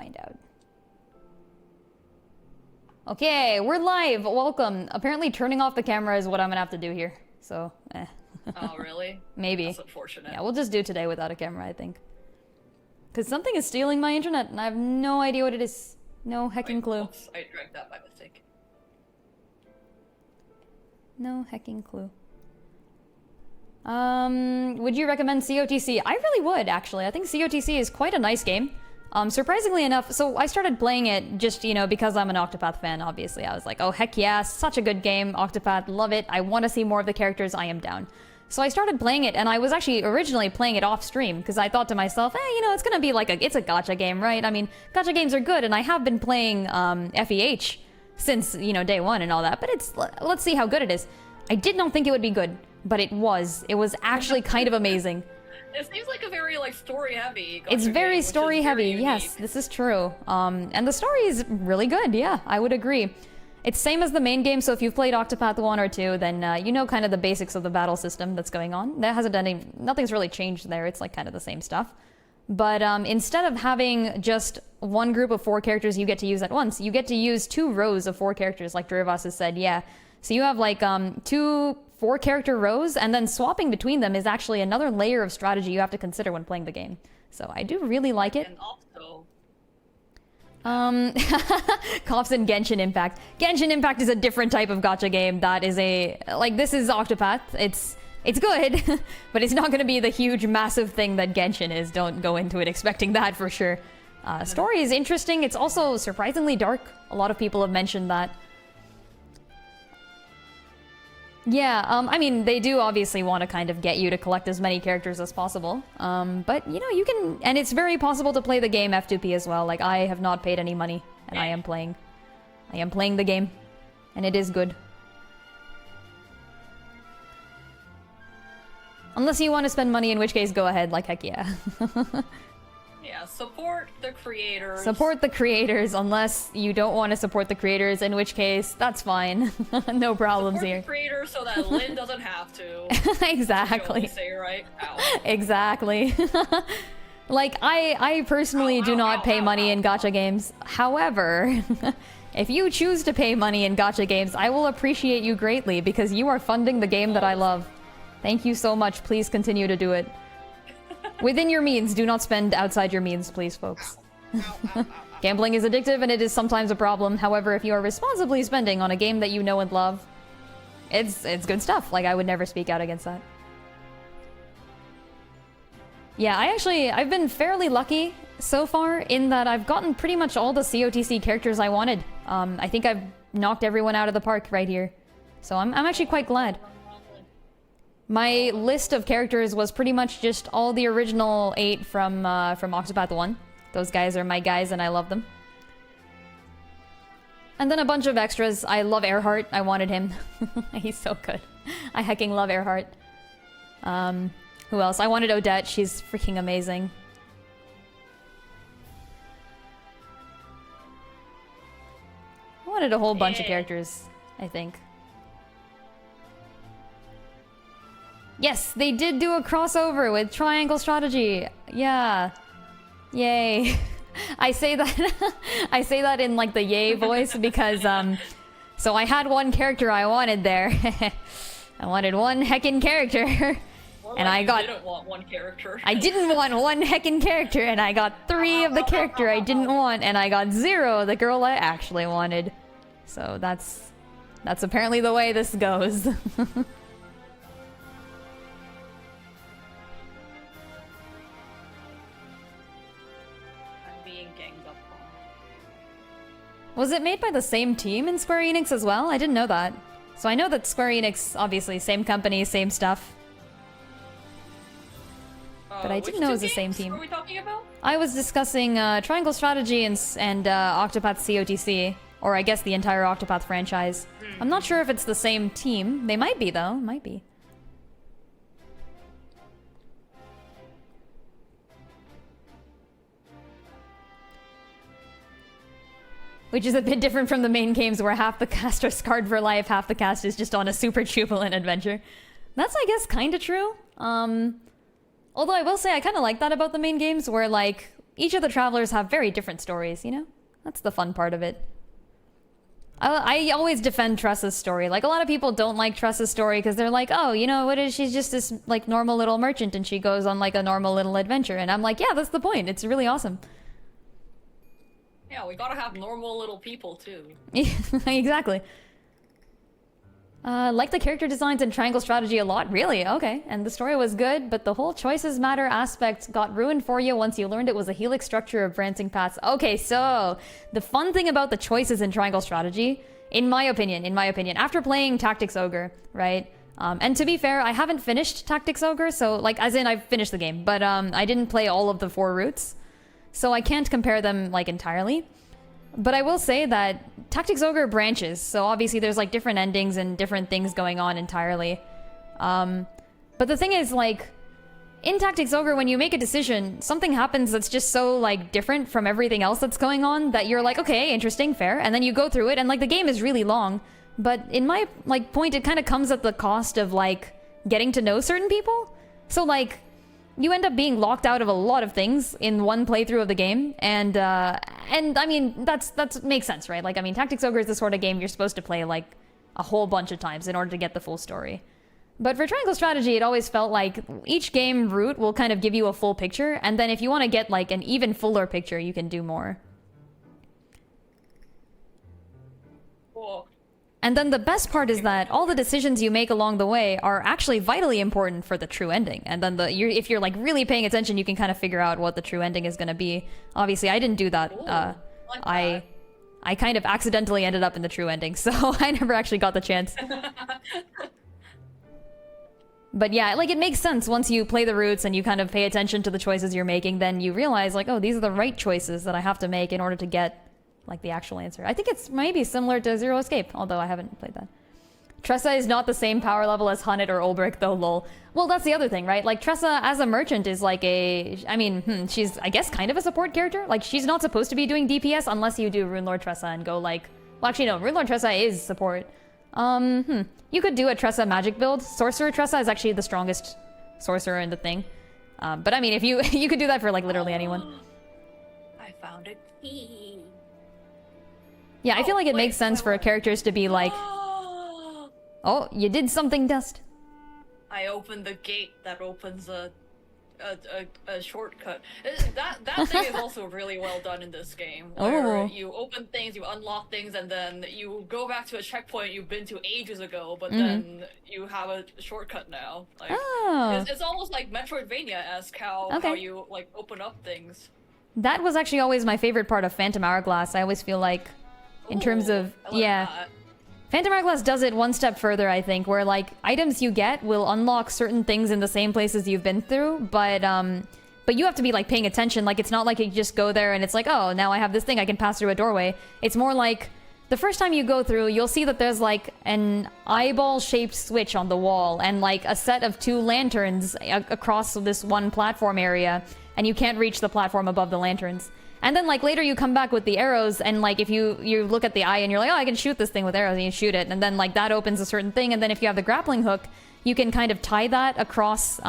find out. Okay, we're live. Welcome. Apparently turning off the camera is what I'm gonna have to do here. So, Oh, really? Maybe. That's unfortunate. Yeah, we'll just do today without a camera, I think. Because something is stealing my internet, and I have no idea what it is. No hecking clue. Oops, I dragged that by mistake. No hecking clue. Would you recommend COTC? I really would, actually. I think COTC is quite a nice game. Surprisingly enough, so I started playing it just, you know, because I'm an Octopath fan, obviously. I was like, oh, heck yeah, such a good game, Octopath, love it. I want to see more of the characters, I am down. So I started playing it, and I was actually originally playing it off stream, because I thought to myself, you know, it's gonna be like it's a gacha game, right? I mean, gacha games are good, and I have been playing, FEH since, you know, day one and all that, but let's see how good it is. I did not think it would be good, but it was. It was actually kind of amazing. It seems like a very, like, story-heavy It's very game, story-heavy, very yes, this is true. And the story is really good, yeah, I would agree. It's same as the main game, so if you've played Octopath 1 or 2, then you know kind of the basics of the battle system that's going on. That hasn't done any, nothing's really changed there, it's like kind of the same stuff. But instead of having just one group of 4 characters you get to use at once, you get to use 2 rows of 4 characters, like Drivas has said, yeah. So you have like 2 4-character rows, and then swapping between them is actually another layer of strategy you have to consider when playing the game. So I do really like it. And also... Coughs in Genshin Impact. Genshin Impact is a different type of gacha game. That is a... Like, this is Octopath. It's good, but it's not going to be the huge, massive thing that Genshin is. Don't go into it expecting that for sure. Story is interesting. It's also surprisingly dark. A lot of people have mentioned that. Yeah, I mean, they do obviously want to kind of get you to collect as many characters as possible. But, you know, you can... And it's very possible to play the game F2P as well. Like, I have not paid any money, and I am playing the game. And it is good. Unless you want to spend money, in which case, go ahead, like, heck yeah. Yeah, support the creators. Support the creators, unless you don't want to support the creators, in which case, that's fine. No problems support here. The creators so that Lin doesn't have to. Exactly. Say, right? Ow. Exactly. Like, I personally do not pay money in gacha games. However, if you choose to pay money in gacha games, I will appreciate you greatly, because you are funding the game that I love. Thank you so much. Please continue to do it. Within your means, do not spend outside your means, please, folks. Gambling is addictive and it is sometimes a problem. However, if you are responsibly spending on a game that you know and love, it's good stuff. Like, I would never speak out against that. Yeah, I've been fairly lucky so far in that I've gotten pretty much all the COTC characters I wanted. I think I've knocked everyone out of the park right here. So I'm actually quite glad. My list of characters was pretty much just all the original 8 from Octopath 1. Those guys are my guys and I love them. And then a bunch of extras. I love Earhart. I wanted him. He's so good. I hecking love Earhart. Who else? I wanted Odette. She's freaking amazing. I wanted a whole bunch of characters, I think. Yes, they did do a crossover with Triangle Strategy. Yeah. Yay. I say that in like the yay voice because so I had one character I wanted there. I wanted one heckin' character. And I didn't want one character. I didn't want one heckin' character and I got 3 of the character I didn't want and I got 0 of the girl I actually wanted. So that's apparently the way this goes. Was it made by the same team in Square Enix as well? I didn't know that. So I know that Square Enix, obviously, same company, same stuff. But I didn't know it was the same team. What are we talking about? I was discussing Triangle Strategy and Octopath COTC, or I guess the entire Octopath franchise. I'm not sure if it's the same team. They might be, though. Might be. Which is a bit different from the main games where half the cast are scarred for life, half the cast is just on a super jubilant adventure. That's, I guess, kind of true. Although I will say I kind of like that about the main games where, like, each of the travelers have very different stories, you know? That's the fun part of it. I always defend Tressa's story. Like, a lot of people don't like Tressa's story because they're like, oh, you know, what is she's just this, like, normal little merchant and she goes on, like, a normal little adventure. And I'm like, yeah, that's the point. It's really awesome. Yeah, we gotta have normal little people, too. Exactly. Like the character designs and triangle strategy a lot? Really? Okay. And the story was good, but the whole choices matter aspect got ruined for you once you learned it was a helix structure of branching paths. Okay, so the fun thing about the choices in triangle strategy, in my opinion, after playing Tactics Ogre, right? And to be fair, I haven't finished Tactics Ogre, so like, as in I've finished the game, but I didn't play all of the 4 routes, so I can't compare them like entirely. But I will say that Tactics Ogre branches, so obviously there's like different endings and different things going on entirely. But the thing is, like, in Tactics Ogre, when you make a decision, something happens that's just so like different from everything else that's going on that you're like, okay, interesting, fair, and then you go through it, and like the game is really long. But in my like point, it kind of comes at the cost of like getting to know certain people. So like, you end up being locked out of a lot of things in one playthrough of the game, and I mean that's makes sense, right? Like, I mean, Tactics Ogre is the sort of game you're supposed to play like a whole bunch of times in order to get the full story. But for Triangle Strategy, it always felt like each game route will kind of give you a full picture, and then if you want to get like an even fuller picture, you can do more. Cool. And then the best part is that all the decisions you make along the way are actually vitally important for the true ending. And then if you're like really paying attention, you can kind of figure out what the true ending is going to be. Obviously, I didn't do that. Ooh, like that. I kind of accidentally ended up in the true ending, so I never actually got the chance. But yeah, like, it makes sense once you play the routes and you kind of pay attention to the choices you're making, then you realize like, oh, these are the right choices that I have to make in order to get like the actual answer. I think it's maybe similar to Zero Escape, although I haven't played that. Tressa is not the same power level as Hunnet or Ulbrich, though, lol. Well, that's the other thing, right? Like, Tressa as a merchant is like she's, I guess, kind of a support character. Like, she's not supposed to be doing DPS unless you do Runelord Tressa and go like, well, actually, no, Runelord Tressa is support. You could do a Tressa magic build. Sorcerer Tressa is actually the strongest sorcerer in the thing. But I mean, if you could do that for like literally anyone. I found a key. Yeah, I feel like it makes sense for characters to be like, Oh, oh, you did something, Dust. I opened the gate that opens a shortcut. That thing is also really well done in this game. Where Oh. you open things, you unlock things, and then you go back to a checkpoint you've been to ages ago, but then you have a shortcut now. Like, Oh. it's almost like Metroidvania-esque how Okay. you like open up things. That was actually always my favorite part of Phantom Hourglass. I always feel like, in terms Ooh, of, I like yeah. that. Phantom Hourglass does it one step further, I think, where like items you get will unlock certain things in the same places you've been through, but you have to be like paying attention. Like, it's not like you just go there and it's like, oh, now I have this thing, I can pass through a doorway. It's more like the first time you go through, you'll see that there's like an eyeball-shaped switch on the wall and like a set of 2 lanterns across this one platform area, and you can't reach the platform above the lanterns. And then, like, later you come back with the arrows, and, like, if you look at the eye and you're like, oh, I can shoot this thing with arrows, and you shoot it, and then, like, that opens a certain thing, and then if you have the grappling hook, you can kind of tie that across,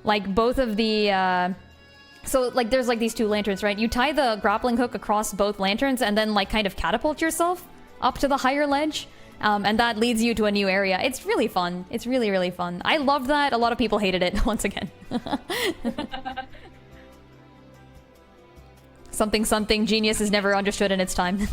like, both of the, so, like, there's, like, these 2 lanterns, right? You tie the grappling hook across both lanterns, and then, like, kind of catapult yourself up to the higher ledge, and that leads you to a new area. It's really fun. It's really, really fun. I loved that. A lot of people hated it, once again. Something genius is never understood in its time.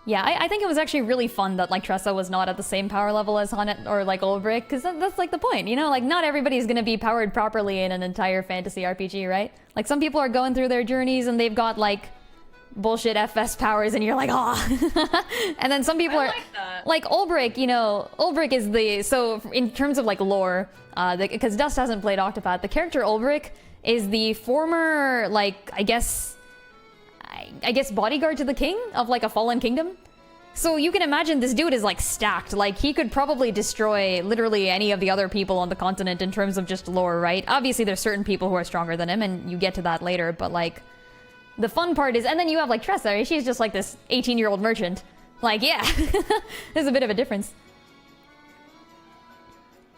Yeah, I think it was actually really fun that like Tressa was not at the same power level as Hunnet or like Ulbrich, because that's like the point, you know? Like, not everybody's gonna be powered properly in an entire fantasy RPG, right? Like, some people are going through their journeys and they've got like bullshit FS powers and you're like, ah. And then some people I are like that. like Ulbrich, you know, Ulbrich is the, so in terms of like lore, because Dust hasn't played Octopath, the character Ulbrich is the former, like, I guess bodyguard to the king of like a fallen kingdom. So you can imagine this dude is like stacked. Like he could probably destroy literally any of the other people on the continent in terms of just lore, right? Obviously there's certain people who are stronger than him and you get to that later, but like the fun part is, and then you have like Tressa, she's just like this 18-year-old merchant. Like, yeah, there's a bit of a difference.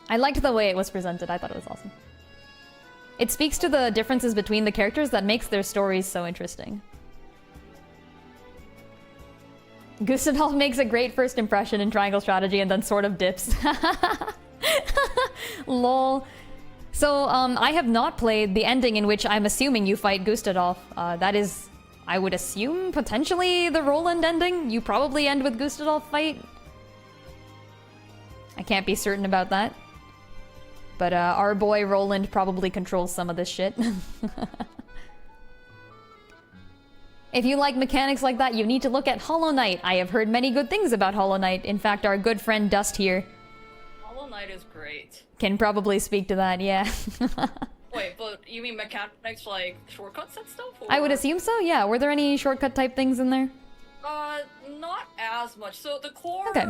I liked the way it was presented. I thought it was awesome. It speaks to the differences between the characters that makes their stories so interesting. Gustadolf makes a great first impression in Triangle Strategy and then sort of dips. Lol. So, I have not played the ending in which I'm assuming you fight Gustadolf. That is, I would assume, potentially the Roland ending. You probably end with Gustadolf fight. I can't be certain about that. But our boy Roland probably controls some of this shit. If you like mechanics like that, you need to look at Hollow Knight. I have heard many good things about Hollow Knight. In fact, our good friend Dust here Hollow Knight is great. can probably speak to that, yeah. Wait, but you mean mechanics like shortcuts and stuff? Or... I would assume so, yeah. Were there any shortcut type things in there? Not as much. So the core Okay.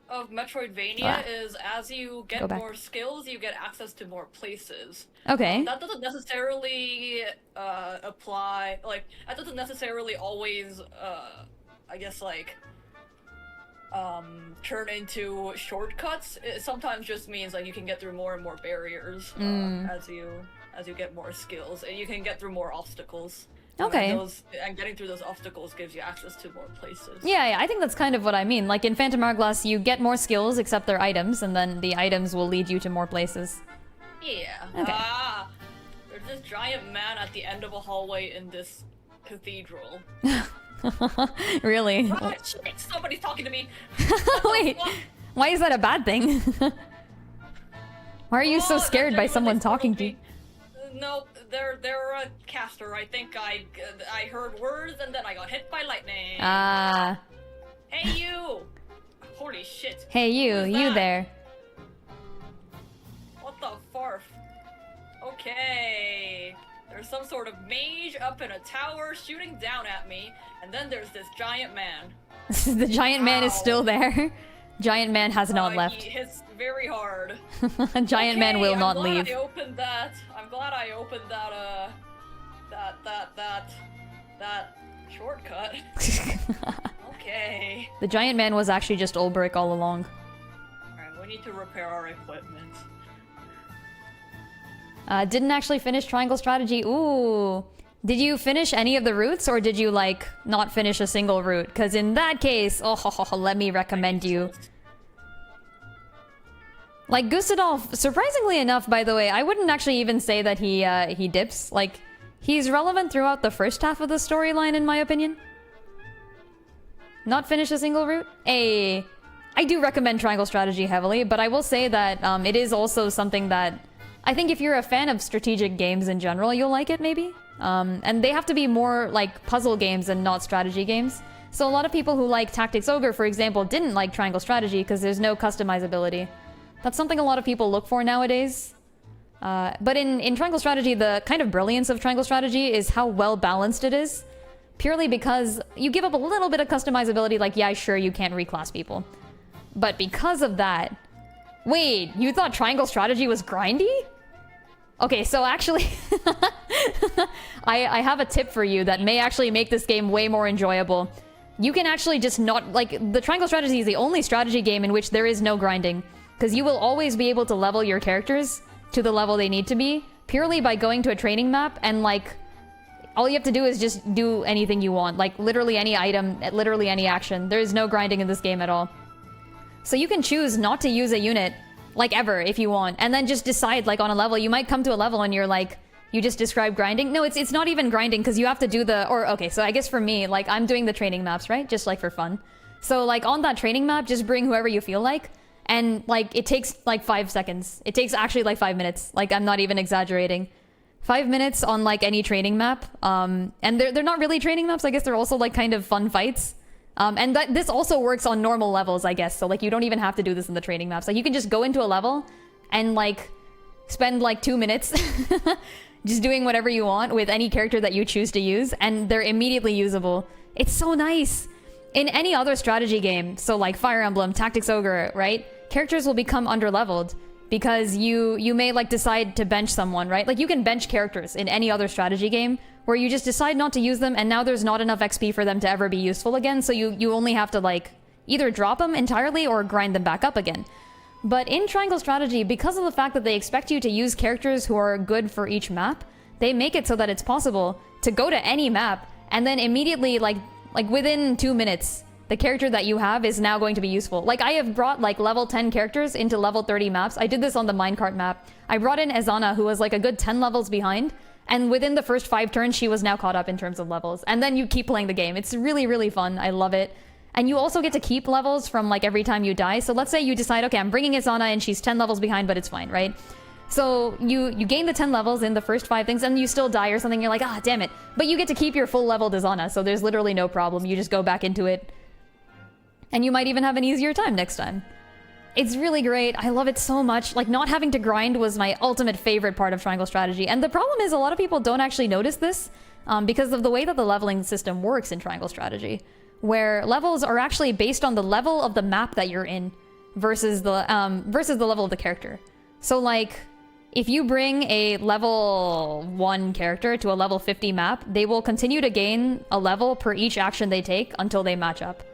of Metroidvania is as you get more skills, you get access to more places. Okay. That doesn't necessarily apply, like, that doesn't necessarily always, I guess, like, turn into shortcuts. It sometimes just means, like, you can get through more and more barriers as you get more skills, and you can get through more obstacles. Okay. And getting through those obstacles gives you access to more places. Yeah, I think that's kind of what I mean. Like in Phantom Hourglass, you get more skills, except they're items, and then the items will lead you to more places. Yeah. Okay. There's this giant man at the end of a hallway in this cathedral. Really? Oh, shit, somebody's talking to me. Wait, why is that a bad thing? Why are you so scared by someone talking to you? No, they're a caster. I think I heard words and then I got hit by lightning. Ah. Hey you! Holy shit. Hey you, Who's you that? there. What the farf? Okay. There's some sort of mage up in a tower shooting down at me, and then there's this giant man. The giant man is still there. Giant man has not left. He hits very hard. Giant man will not leave. I opened that. I'm glad I opened that, that shortcut. Okay. The giant man was actually just Ulbrich all along. Alright, we need to repair our equipment. Didn't actually finish Triangle Strategy. Ooh. Did you finish any of the routes, or did you, like, not finish a single route? Because in that case, let me recommend you. Like, Gustadolf, surprisingly enough, by the way, I wouldn't actually even say that he dips. Like, he's relevant throughout the first half of the storyline, in my opinion. Not finish a single route? I do recommend Triangle Strategy heavily, but I will say that it is also something that I think if you're a fan of strategic games in general, you'll like it, maybe. And they have to be more like puzzle games and not strategy games. So a lot of people who like Tactics Ogre, for example, didn't like Triangle Strategy because there's no customizability. That's something a lot of people look for nowadays. But in Triangle Strategy, the kind of brilliance of Triangle Strategy is how well balanced it is. Purely because you give up a little bit of customizability, like, yeah, sure, you can't reclass people. But because of that... Wait, you thought Triangle Strategy was grindy? Okay, so actually... I have a tip for you that may actually make this game way more enjoyable. You can actually just not... Like, the Triangle Strategy is the only strategy game in which there is no grinding. Because you will always be able to level your characters to the level they need to be, purely by going to a training map and, like... All you have to do is just do anything you want. Like, literally any item, literally any action. There is no grinding in this game at all. So you can choose not to use a unit, like, ever, if you want. And then just decide, like, on a level. You might come to a level and you're like... You just described grinding? No, it's not even grinding, because you have to do the... Or, okay, so I guess for me, like, I'm doing the training maps, right? Just, like, for fun. So, like, on that training map, just bring whoever you feel like. And, like, it takes, like, 5 seconds. It takes, actually, like, 5 minutes. Like, I'm not even exaggerating. 5 minutes on, like, any training map. And they're not really training maps. I guess they're also, like, kind of fun fights. And this also works on normal levels, I guess. So, like, you don't even have to do this in the training maps. Like, you can just go into a level and, like, spend, like, 2 minutes just doing whatever you want with any character that you choose to use. And they're immediately usable. It's so nice. in any other strategy game, so like Fire Emblem, Tactics Ogre, right? Characters will become underleveled because you may like decide to bench someone, right? Like you can bench characters in any other strategy game where you just decide not to use them, and now there's not enough XP for them to ever be useful again, so you only have to like either drop them entirely or grind them back up again. But in Triangle Strategy, because of the fact that they expect you to use characters who are good for each map, they make it so that it's possible to go to any map and then immediately like within 2 minutes, the character that you have is now going to be useful. Like I have brought like level 10 characters into level 30 maps. I did this on the minecart map. I brought in Ezana, who was like a good 10 levels behind, and within the first 5 turns, she was now caught up in terms of levels. And then you keep playing the game. It's really, really fun. I love it. And you also get to keep levels from like every time you die. So let's say you decide, okay, I'm bringing Ezana and she's 10 levels behind, but it's fine, right? So you gain the 10 levels in the first 5 things, and you still die or something. You're like, ah, damn it. But you get to keep your full leveled Ezana, so there's literally no problem. You just go back into it. And you might even have an easier time next time. It's really great. I love it so much. Like, not having to grind was my ultimate favorite part of Triangle Strategy. And the problem is a lot of people don't actually notice this because of the way that the leveling system works in Triangle Strategy, where levels are actually based on the level of the map that you're in versus the level of the character. So, like, if you bring a level 1 character to a level 50 map, they will continue to gain a level per each action they take until they match up.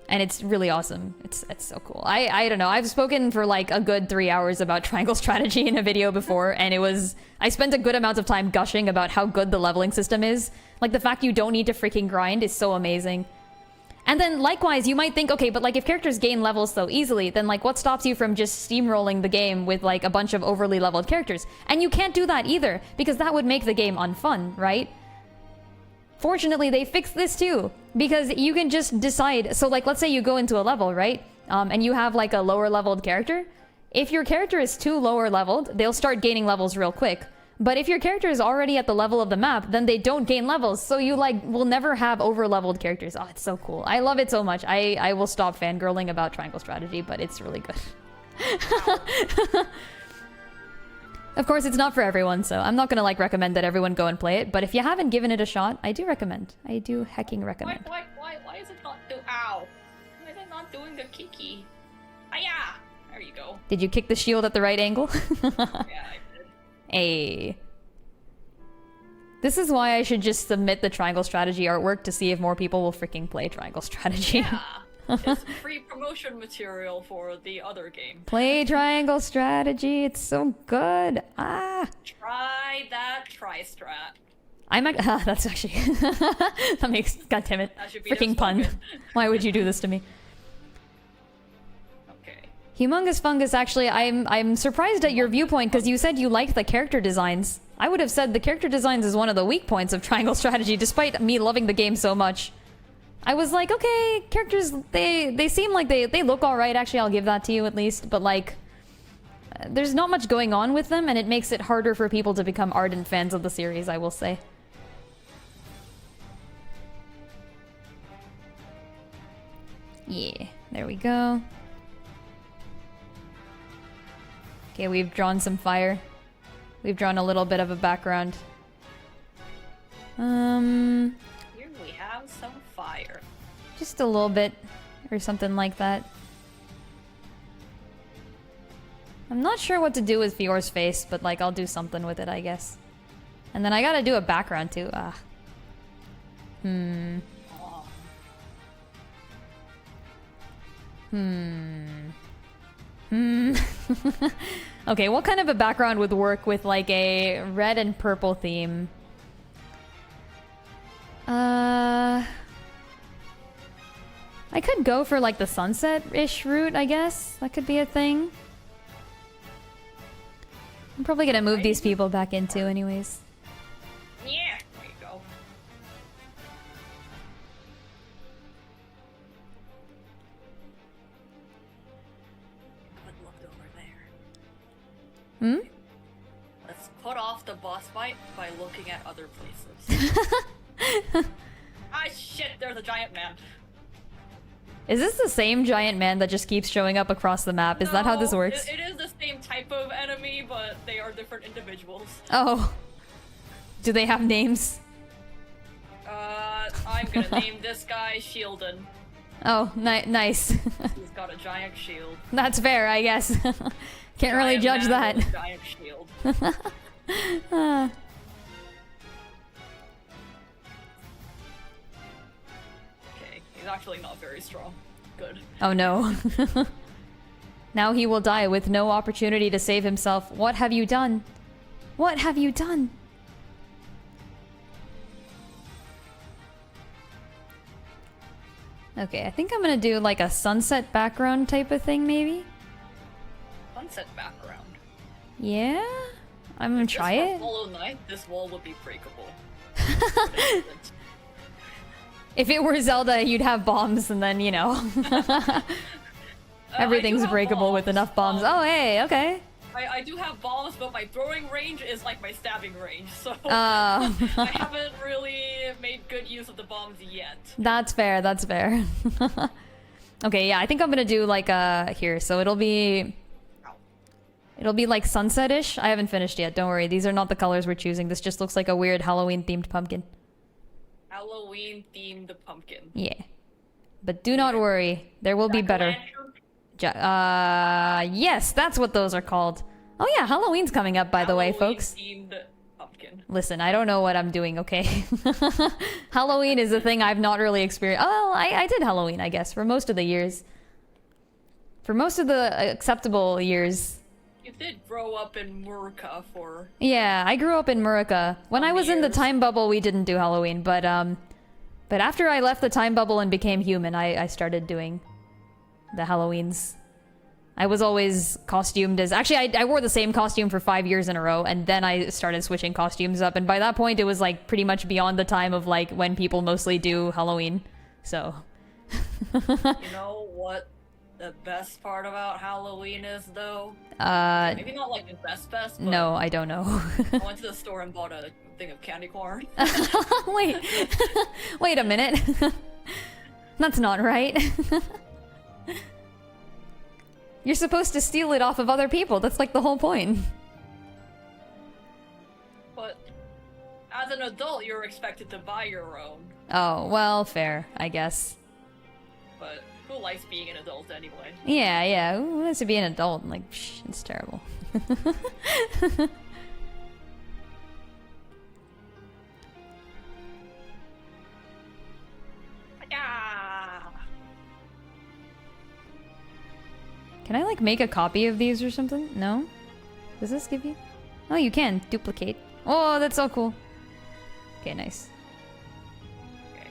And it's really awesome. It's so cool. I don't know. I've spoken for like a good 3 hours about Triangle Strategy in a video before, and I spent a good amount of time gushing about how good the leveling system is. Like the fact you don't need to freaking grind is so amazing. And then likewise, you might think, okay, but like if characters gain levels so easily, then like what stops you from just steamrolling the game with like a bunch of overly leveled characters? And you can't do that either, because that would make the game unfun, right? Fortunately, they fixed this too, because you can just decide. So like, let's say you go into a level, right? And you have like a lower leveled character. If your character is too lower leveled, they'll start gaining levels real quick. But if your character is already at the level of the map, then they don't gain levels. So you like will never have over leveled characters. Oh, it's so cool. I love it so much. I will stop fangirling about Triangle Strategy, but it's really good. Of course, it's not for everyone, so I'm not gonna like recommend that everyone go and play it. But if you haven't given it a shot, I do recommend. I do hecking recommend. Why is it not ow? Why is it not doing the kiki? Hiya! There you go. Did you kick the shield at the right angle? Yeah, I did. Hey. This is why I should just submit the Triangle Strategy artwork to see if more people will freaking play Triangle Strategy. Yeah. It's free promotion material for the other game. Play Triangle Strategy. It's so good. Ah. Try that tri-strat. That's actually that makes goddammit freaking pun. Why would you do this to me? Okay. Humongous Fungus. Actually, I'm surprised at your viewpoint because you said you liked the character designs. I would have said the character designs is one of the weak points of Triangle Strategy, despite me loving the game so much. I was like, okay, characters, they seem like they look alright, actually, I'll give that to you at least, but like, there's not much going on with them, and it makes it harder for people to become ardent fans of the series, I will say. Yeah, there we go. Okay, we've drawn some fire. We've drawn a little bit of a background. Here we have some fire. Just a little bit, or something like that. I'm not sure what to do with Fior's face, but like, I'll do something with it, I guess. And then I gotta do a background too. Ah. Okay, what kind of a background would work with like a red and purple theme? I could go for like the sunset-ish route, I guess. That could be a thing. I'm probably gonna move these people back in too anyways. Yeah, there you go. Good look over there. Let's put off the boss fight by looking at other places. Ah shit, there's a giant man. Is this the same giant man that just keeps showing up across the map? Is that how this works? It is the same type of enemy, but they are different individuals. Oh. Do they have names? I I'm gonna name this guy Shieldin. Oh, nice. He's got a giant shield. That's fair, I guess. Can't really judge that. With a giant shield. Okay, he's actually not very strong. Good. Oh no. Now he will die with no opportunity to save himself. What have you done? What have you done? Okay, I think I'm gonna do like a sunset background type of thing, maybe? Sunset background. Yeah? I'm gonna try Just it. for Hollow Knight, this wall would be breakable. If it were Zelda, you'd have bombs and then, you know. Everything's breakable bombs. with enough bombs. Oh, hey, okay. I do have bombs, but my throwing range is like my stabbing range, so Uh, I haven't really made good use of the bombs yet. That's fair, that's fair. Okay, yeah, I think I'm gonna do like here, so it'll be like sunset-ish. I haven't finished yet, don't worry. These are not the colors we're choosing. This just looks like a weird Halloween-themed pumpkin. Halloween-themed pumpkin. Yeah. But do not worry, there will be better. Yes, that's what those are called. Oh yeah, Halloween's coming up, by the way, folks. Halloween-themed pumpkin. Listen, I don't know what I'm doing, okay? Halloween is a thing I've not really experienced. Oh, I did Halloween, I guess, for most of the years. For most of the acceptable years. You did grow up in Murka for... Yeah, I grew up in Murica. When I was in the time bubble, we didn't do Halloween, but after I left the time bubble and became human, I started doing the Halloweens. I was always costumed as... Actually, I wore the same costume for 5 years in a row, and then I started switching costumes up, and by that point, it was, like, pretty much beyond the time of, like, when people mostly do Halloween, so... You know what the best part about Halloween is, though? Maybe not, like, the best, but... No, I don't know. I went to the store and bought a thing of candy corn. Wait. Wait a minute. That's not right. You're supposed to steal it off of other people. That's like the whole point. But as an adult, you're expected to buy your own. Oh, well, fair, I guess. But who likes being an adult anyway? Yeah, who wants to be an adult? Like, psh, it's terrible. Can I, like, make a copy of these or something? No? Does this give you? Oh, you can. Duplicate. Oh, that's so cool. Okay, nice. Okay.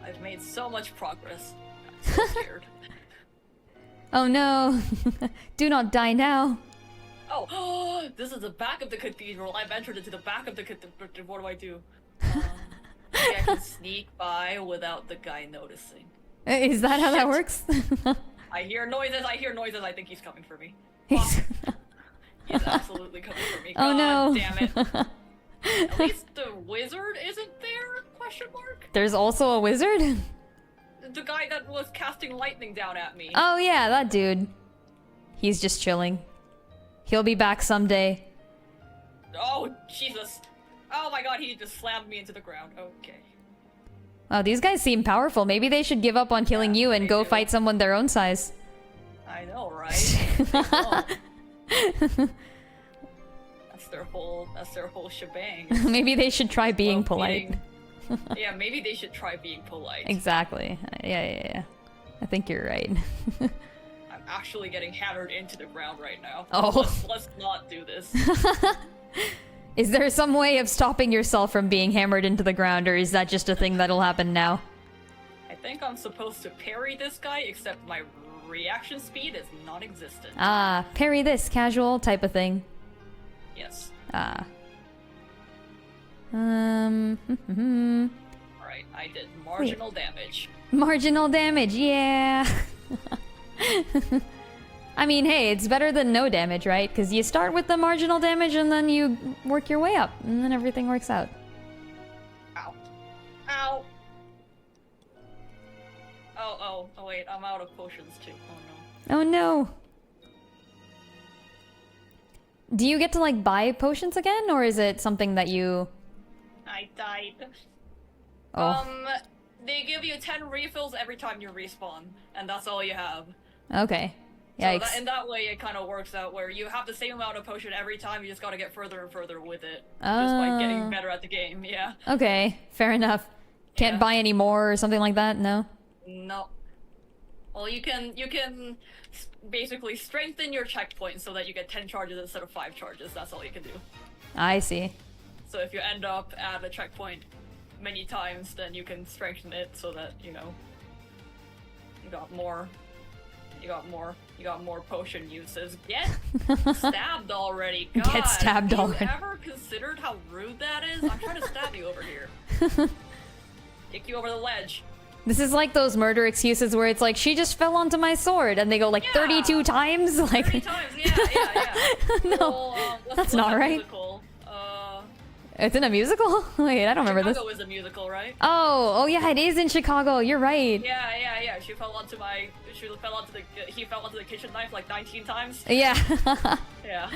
I've made so much progress. I'm so scared. Oh no. Do not die now. Oh, this is the back of the cathedral. I've entered into the back of the cathedral. What do I do? Maybe I can sneak by without the guy noticing. Is that how that works? I hear noises, I think he's coming for me. He's He's absolutely coming for me. Oh God no. damn it. At least the wizard isn't there? Question mark? There's also a wizard? The guy that was casting lightning down at me. Oh yeah, that dude. He's just chilling. He'll be back someday. Oh, Jesus. Oh my god, he just slammed me into the ground. Okay. Wow, these guys seem powerful. Maybe they should give up on killing you and go fight someone their own size. I know, right? That's their whole shebang. Maybe they should try being polite. Yeah, maybe they should try being polite. Exactly. Yeah. I think you're right. I'm actually getting hammered into the ground right now. Oh. Let's not do this. Is there some way of stopping yourself from being hammered into the ground, or is that just a thing that'll happen now? I think I'm supposed to parry this guy, except my reaction speed is non-existent. Ah, parry this, casual type of thing. Yes. Ah. Alright, I did marginal damage. Marginal damage, yeah. I mean, hey, it's better than no damage, right? Because you start with the marginal damage and then you work your way up, and then everything works out. Ow. Ow! Oh, wait, I'm out of potions too. Oh no. Oh no. Do you get to, like, buy potions again, or is it something that you... I died. Oh. they give you 10 refills every time you respawn, and that's all you have. Okay. So Yikes. in that way, it kind of works out where you have the same amount of potion every time. You just gotta get further and further with it, just by getting better at the game. Yeah. Okay, fair enough. Can't Yeah. buy any more or something like that. No. No. Well, you can basically strengthen your checkpoint so that you get 10 charges instead of 5 charges. That's all you can do. I see. So if you end up at a checkpoint many times, then you can strengthen it so that, you know, you got more potion uses. Get stabbed already. God, Get stabbed have already. you ever considered how rude that is? I'm trying to stab you over here. Kick you over the ledge. This is like those murder excuses where it's like, she just fell onto my sword, and they go like 32 times. Like 30 times, yeah. No, Well, that's not right. Musical? It's in a musical? Wait, I don't remember this. Chicago is a musical, right? Oh yeah, it is in Chicago. You're right. Yeah. He fell onto the kitchen knife like 19 times. Yeah. Yeah.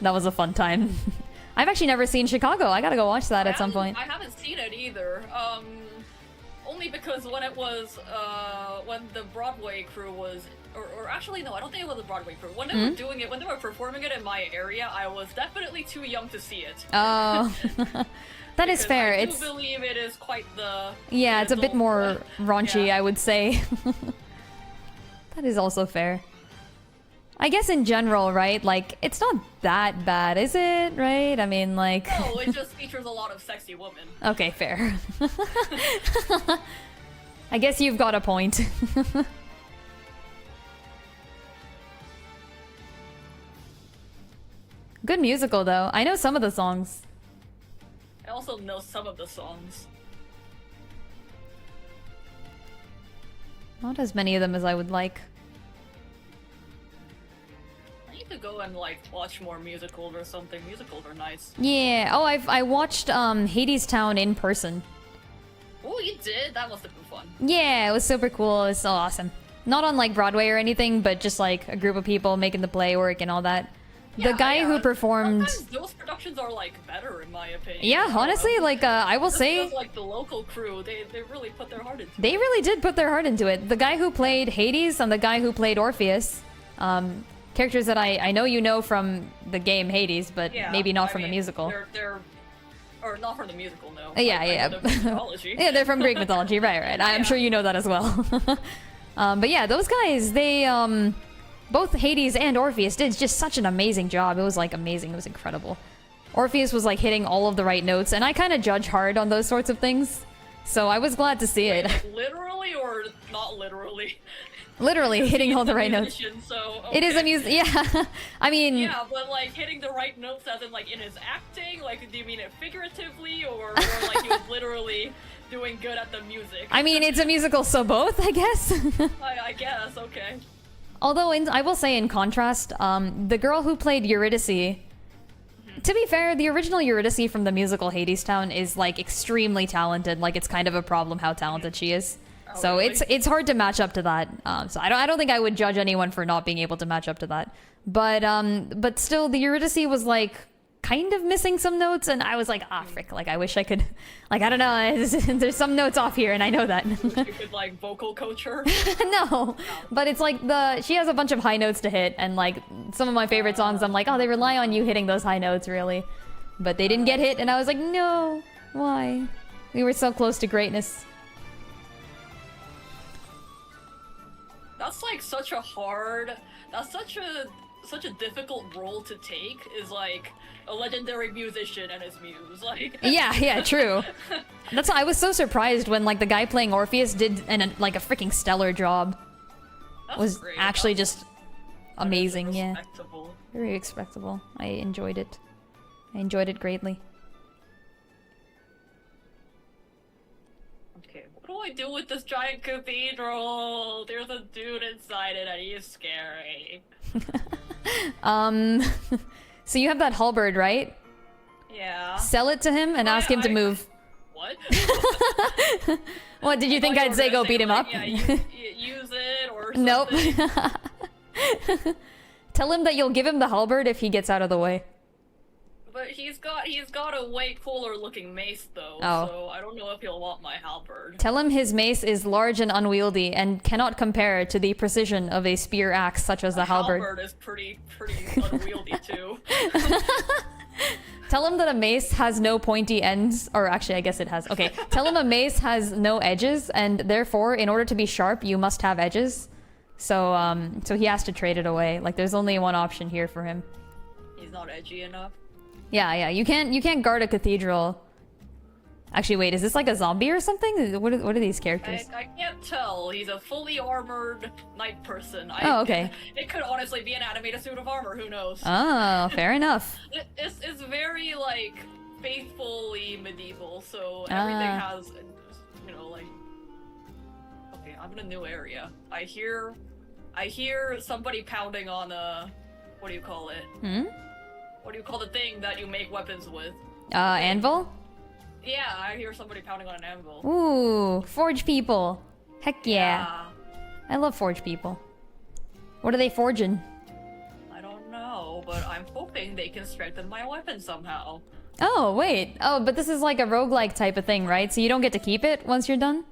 That was a fun time. I've actually never seen Chicago. I gotta go watch that at some point. I haven't seen it either. Only because when it was, when the Broadway crew was, or actually no, I don't think it was the Broadway crew. When they were doing it, when they were performing it in my area, I was definitely too young to see it. Oh, that is fair. I do It's believe it is quite the. yeah, it's a bit adult- more raunchy, Yeah. I would say. That is also fair. I guess in general, right? Like, it's not that bad, is it? Right? I mean, like. No, it just features a lot of sexy women. Okay, fair. I guess you've got a point. Good musical, though. I know some of the songs. I also know some of the songs. Not as many of them as I would like. I need to go and like watch more musicals or something. Musicals are nice. Yeah. Oh, I watched Hades Town in person. Oh, you did? That must have been fun. Yeah, it was super cool. It was so awesome. Not on like Broadway or anything, but just like a group of people making the play work and all that. The guy who performed. Sometimes those productions are like better in my opinion. Yeah, honestly, like I will Just say. because, like the local crew, they really put their heart into it. They really did put their heart into it. The guy who played Hades and the guy who played Orpheus, characters that I know you know from the game Hades, but Yeah, maybe not I from the mean, musical. They're or not from the musical, no. Yeah, I yeah. know them from mythology. Yeah, they're from Greek mythology, right. I'm sure you know that as well. But yeah, those guys, they both Hades and Orpheus did just such an amazing job. It was like amazing. It was incredible. Orpheus was like hitting all of the right notes, and I kind of judge hard on those sorts of things. So I was glad to see it. Like, literally or not literally? Literally hitting all the right notes. Musician, so, It is a okay. music. Yeah, I mean. Yeah, but like hitting the right notes as in like in his acting, like do you mean it figuratively or like he was literally doing good at the music? I mean, it's a musical, so both, I guess. I guess, okay. Although, I will say, in contrast, the girl who played Eurydice, to be fair, the original Eurydice from the musical Hades Town is like extremely talented. Like, it's kind of a problem how talented she is. Oh, So really? it's hard to match up to that. So I don't think I would judge anyone for not being able to match up to that. But still, the Eurydice was like kind of missing some notes, and I was like, frick, like I wish I could, like I don't know, there's some notes off here, and I know that. You could like vocal coach her. No, but it's like she has a bunch of high notes to hit, and like some of my favorite songs, I'm like, oh, they rely on you hitting those high notes, really. But they didn't get hit, and I was like, no, why? We were so close to greatness. That's like such a difficult role to take, is like a legendary musician and his muse, like Yeah, true. That's why I was so surprised when like the guy playing Orpheus did like a freaking stellar job. That's Was great. actually That's- just amazing, yeah. respectable. Very respectable. I enjoyed it. I enjoyed it greatly. Okay, what do I do with this giant cathedral? There's a dude inside it and he's scary. So you have that halberd, right? Yeah. Sell it to him and ask him to move. What? What, did you think I thought I'd say were go gonna beat him like, up? Yeah, use it or something. Nope. Tell him that you'll give him the halberd if he gets out of the way. but he's got a way cooler looking mace though, Oh. so I don't know if he'll want my halberd. Tell him his mace is large and unwieldy and cannot compare to the precision of a spear axe such as the halberd. Halberd is pretty unwieldy too. Tell him that a mace has no pointy ends, or actually I guess it has. Okay, tell him a mace has no edges, and therefore in order to be sharp you must have edges. So he has to trade it away. Like there's only one option here for him. He's not edgy enough. Yeah, you can't guard a cathedral. Actually, wait, is this like a zombie or something? What are these characters? I can't tell. He's a fully armored knight person. Oh, okay. It could honestly be an animated suit of armor. Who knows? Oh, fair enough. It's very like faithfully medieval, so everything has, you know, like. Okay, I'm in a new area. I hear somebody pounding on a, what do you call it? What do you call the thing that you make weapons with? Anvil? Yeah, I hear somebody pounding on an anvil. Ooh, forge people. Heck yeah. I love forge people. What are they forging? I don't know, but I'm hoping they can strengthen my weapon somehow. Oh, wait. Oh, but this is like a roguelike type of thing, right? So you don't get to keep it once you're done?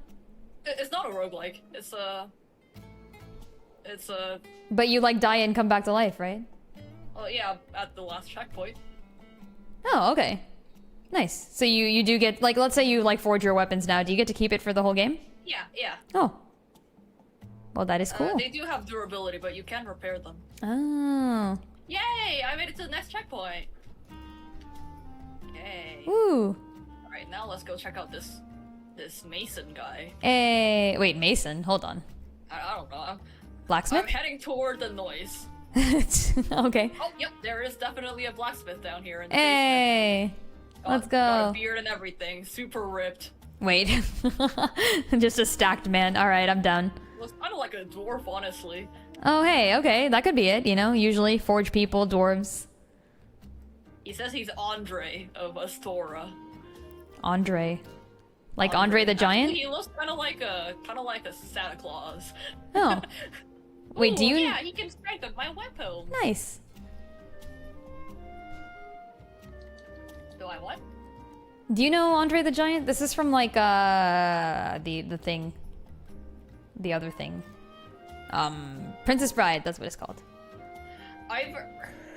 It's not a roguelike. It's a... But you like die and come back to life, right? Well, yeah, at the last checkpoint. Oh, okay. Nice. So you do get, like, let's say you like forge your weapons now. Do you get to keep it for the whole game? Yeah. Oh. Well, that is cool. They do have durability, but you can repair them. Oh. Yay! I made it to the next checkpoint. Yay. Ooh. Alright, now let's go check out this Mason guy. Hey, wait, Mason. Hold on. I don't know. I'm Blacksmith? heading toward the noise. Okay. Oh, yep, there is definitely a blacksmith down here in the Hey. basement. Let's Got go. a beard and everything, super ripped. Wait. Just a stacked man. Alright, I'm down. Looks kind of like a dwarf, honestly. Oh, hey, okay. That could be it, you know? Usually forge people, dwarves. He says he's Andre of Astora. Andre. Like Andre the Giant? Actually, he looks kind of like a Santa Claus. Oh. Wait, Ooh, do you... Yeah, he can strengthen my weapon. Nice. Do I what? Do you know Andre the Giant? This is from like the thing. The other thing. Princess Bride, that's what it's called. I've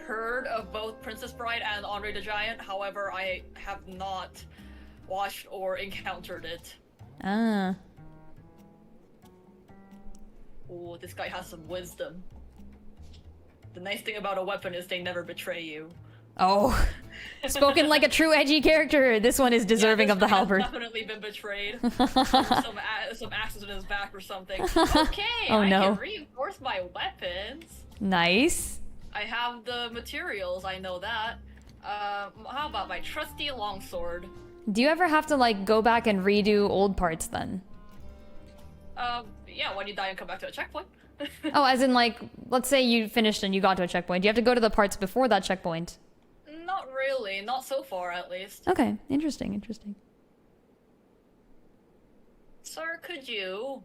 heard of both Princess Bride and Andre the Giant, however, I have not watched or encountered it. Ah. Ooh, this guy has some wisdom. The nice thing about a weapon is they never betray you. Oh. Spoken like a true edgy character. This one is deserving of the halberd. Definitely been betrayed. some axes in his back or something. Okay, Oh, I no. can reinforce my weapons. Nice. I have the materials, I know that. How about my trusty longsword? Do you ever have to like go back and redo old parts then? Yeah, when you die and come back to a checkpoint. Oh, as in like, let's say you finished and you got to a checkpoint. Do you have to go to the parts before that checkpoint? Not really, not so far at least. Okay, interesting. Sir, could you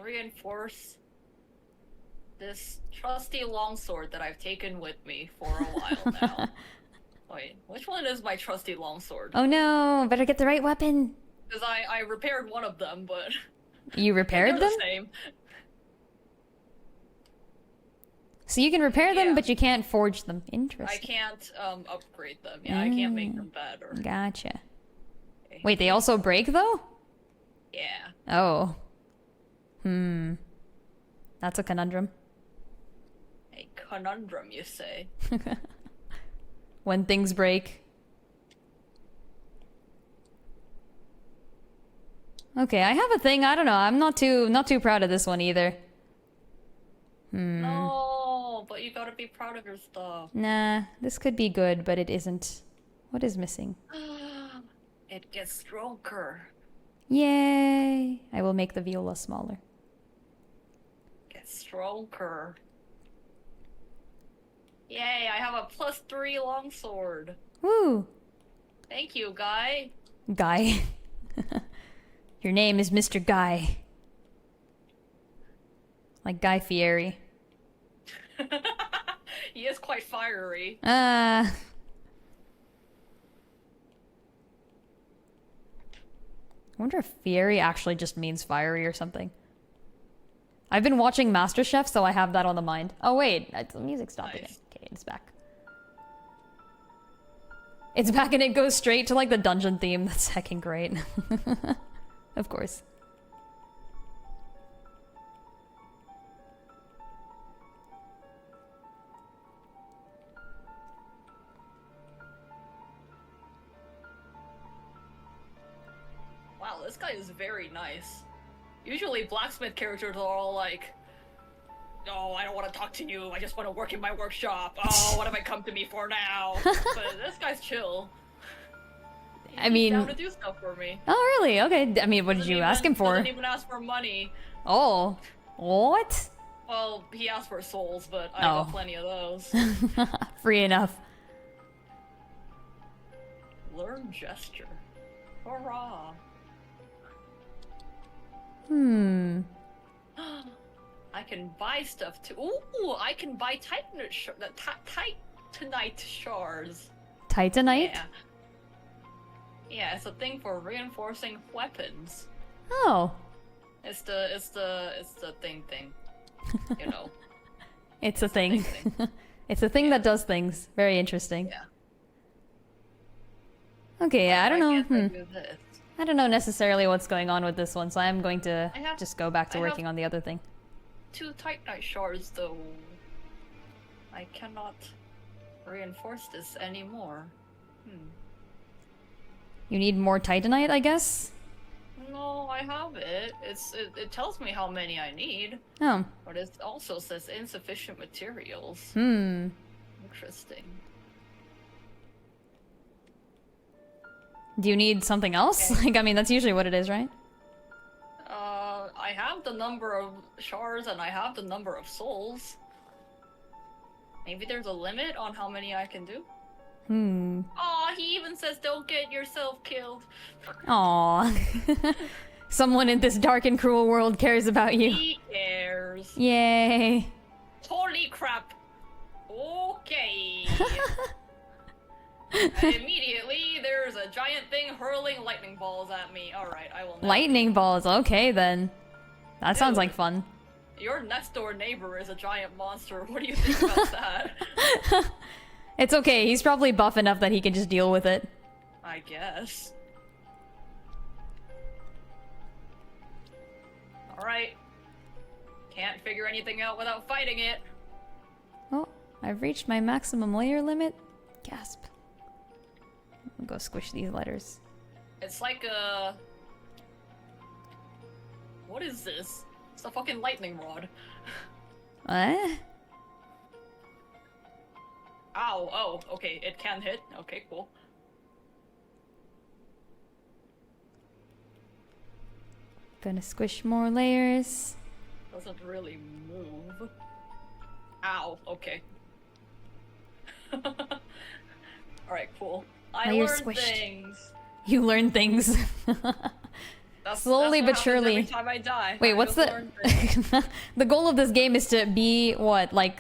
reinforce this trusty longsword that I've taken with me for a while now? Wait, which one is my trusty longsword? Oh no, better get the right weapon. Because I repaired one of them, but You repaired they're them? the same. So you can repair them, Yeah. but you can't forge them. I Interesting. can't upgrade them. Yeah, I can't make them better. Gotcha. Wait, they also break though? Yeah. Oh. That's a conundrum. A conundrum, you say? When things break. Okay, I have a thing. I don't know. I'm not too proud of this one either. No, but you gotta be proud of your stuff. Nah, this could be good, but it isn't. What is missing? It gets stronger. Yay! I will make the viola smaller. Gets stronger. Yay, I have a +3 longsword. Woo! Thank you, guy. Guy. Your name is Mr. Guy. Like Guy Fieri. He is quite fiery. I wonder if fiery actually just means fiery or something. I've been watching MasterChef, so I have that on the mind. Oh wait, the music stopped again. Nice. Okay, it's back. It's back and it goes straight to like the dungeon theme. That's heckin' great. Of course. Wow, this guy is very nice. Usually blacksmith characters are all like, oh, I don't want to talk to you, I just want to work in my workshop. Oh, what have I come to me for now? But this guy's chill. I mean... He's down to do stuff for me. Oh, really? Okay. I mean, what did you ask him for? Doesn't even ask for money. Oh. What? Well, he asked for souls, but I got plenty of those. Free enough. Learn gesture. Hurrah. I can buy stuff too. Ooh, I can buy titanite shards. Titanite? Yeah. Yeah, it's a thing for reinforcing weapons. Oh. It's the thing. You know. It's a thing. It's a thing that does things. Very interesting. Yeah. Okay, yeah, I don't know. Can't I do this? I don't know necessarily what's going on with this one, so I am going to I have- just go back to I working have- on the other thing. 2 titanite shards, though. I cannot reinforce this anymore. You need more Titanite, I guess? No, I have it. It tells me how many I need, Oh. but it also says insufficient materials. Interesting. Do you need something else? Okay. Like, I mean, that's usually what it is, right? I have the number of shards and I have the number of souls. Maybe there's a limit on how many I can do? Aw, he even says don't get yourself killed. Aww. Someone in this dark and cruel world cares about you. He cares. Yay. Holy crap. Okay. And immediately, there's a giant thing hurling lightning balls at me. Alright, I will not. Lightning balls, okay then. That sounds like fun. Your next door neighbor is a giant monster. What do you think about that? It's okay, he's probably buff enough that he can just deal with it. I guess. Alright. Can't figure anything out without fighting it. Oh, I've reached my maximum layer limit. Gasp. I'll go squish these letters. It's like a... What is this? It's a fucking lightning rod. What? Ow, oh, okay, it can hit. Okay, cool. Gonna squish more layers. Doesn't really move. Ow, okay. Alright, cool. I Layer learned squished. things. You learn things. Slowly what but happens surely. Every time I die. Wait, I what's just the... learn things. The goal of this game is to be, what, like...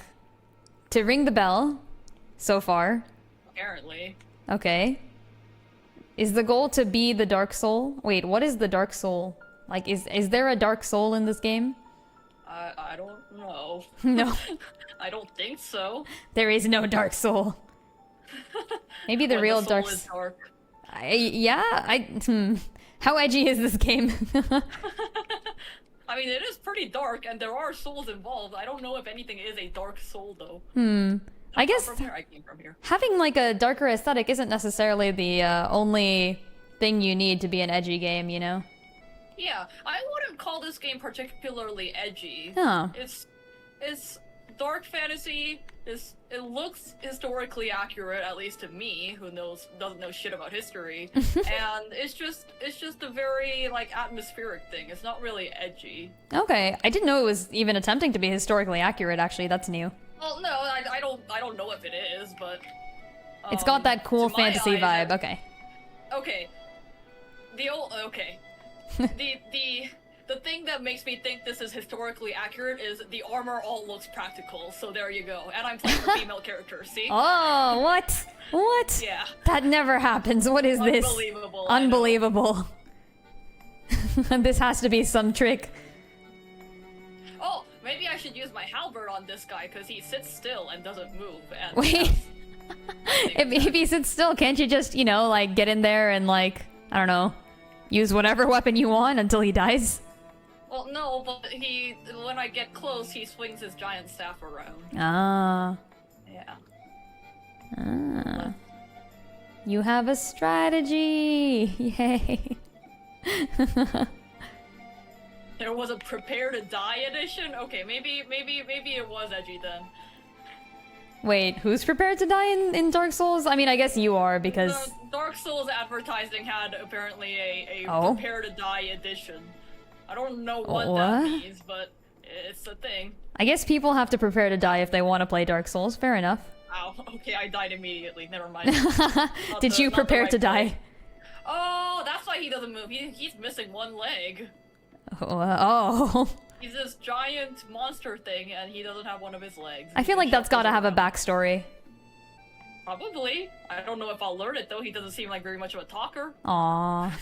To ring the bell, so far. Apparently. Okay. Is the goal to be the Dark Soul? Wait, what is the Dark Soul? Like, is there a Dark Soul in this game? I don't know. No. I don't think so. There is no Dark Soul. Maybe the When real soul Dark is dark. How edgy is this game? I mean, it is pretty dark, and there are souls involved. I don't know if anything is a dark soul, though. I guess From here, I came from here. having like a darker aesthetic isn't necessarily the only thing you need to be an edgy game, you know? Yeah, I wouldn't call this game particularly edgy. Huh. It's dark fantasy. It looks historically accurate, at least to me, who doesn't know shit about history. And it's just a very like atmospheric thing. It's not really edgy. Okay, I didn't know it was even attempting to be historically accurate, actually. That's new. Well, no, I don't know if it is, but It's got that cool to my fantasy eyes, vibe, okay. Okay. The the thing that makes me think this is historically accurate is the armor all looks practical, so there you go. And I'm playing a female character, see? Oh, what? What? Yeah. That never happens. What is this? Unbelievable. Unbelievable. This has to be some trick. Oh, maybe I should use my halberd on this guy, because he sits still and doesn't move. And Wait. If he sits still, can't you just, you know, like, get in there and, like, I don't know, use whatever weapon you want until he dies? Well, no, but when I get close, he swings his giant staff around. Ah. Yeah. Ah. You have a strategy! Yay. There was a prepare to die edition? Okay, maybe it was edgy then. Wait, who's prepared to die in Dark Souls? I mean, I guess you are, because... The Dark Souls advertising had apparently a Oh? prepare to die edition. I don't know what that means, but it's a thing. I guess people have to prepare to die if they want to play Dark Souls. Fair enough. Ow, okay, I died immediately. Never mind. Did you prepare to die? Oh, that's why he doesn't move. He's missing one leg. Oh. He's this giant monster thing, and he doesn't have one of his legs. I feel like that's gotta have a backstory. Probably. I don't know if I'll learn it, though. He doesn't seem like very much of a talker. Aww.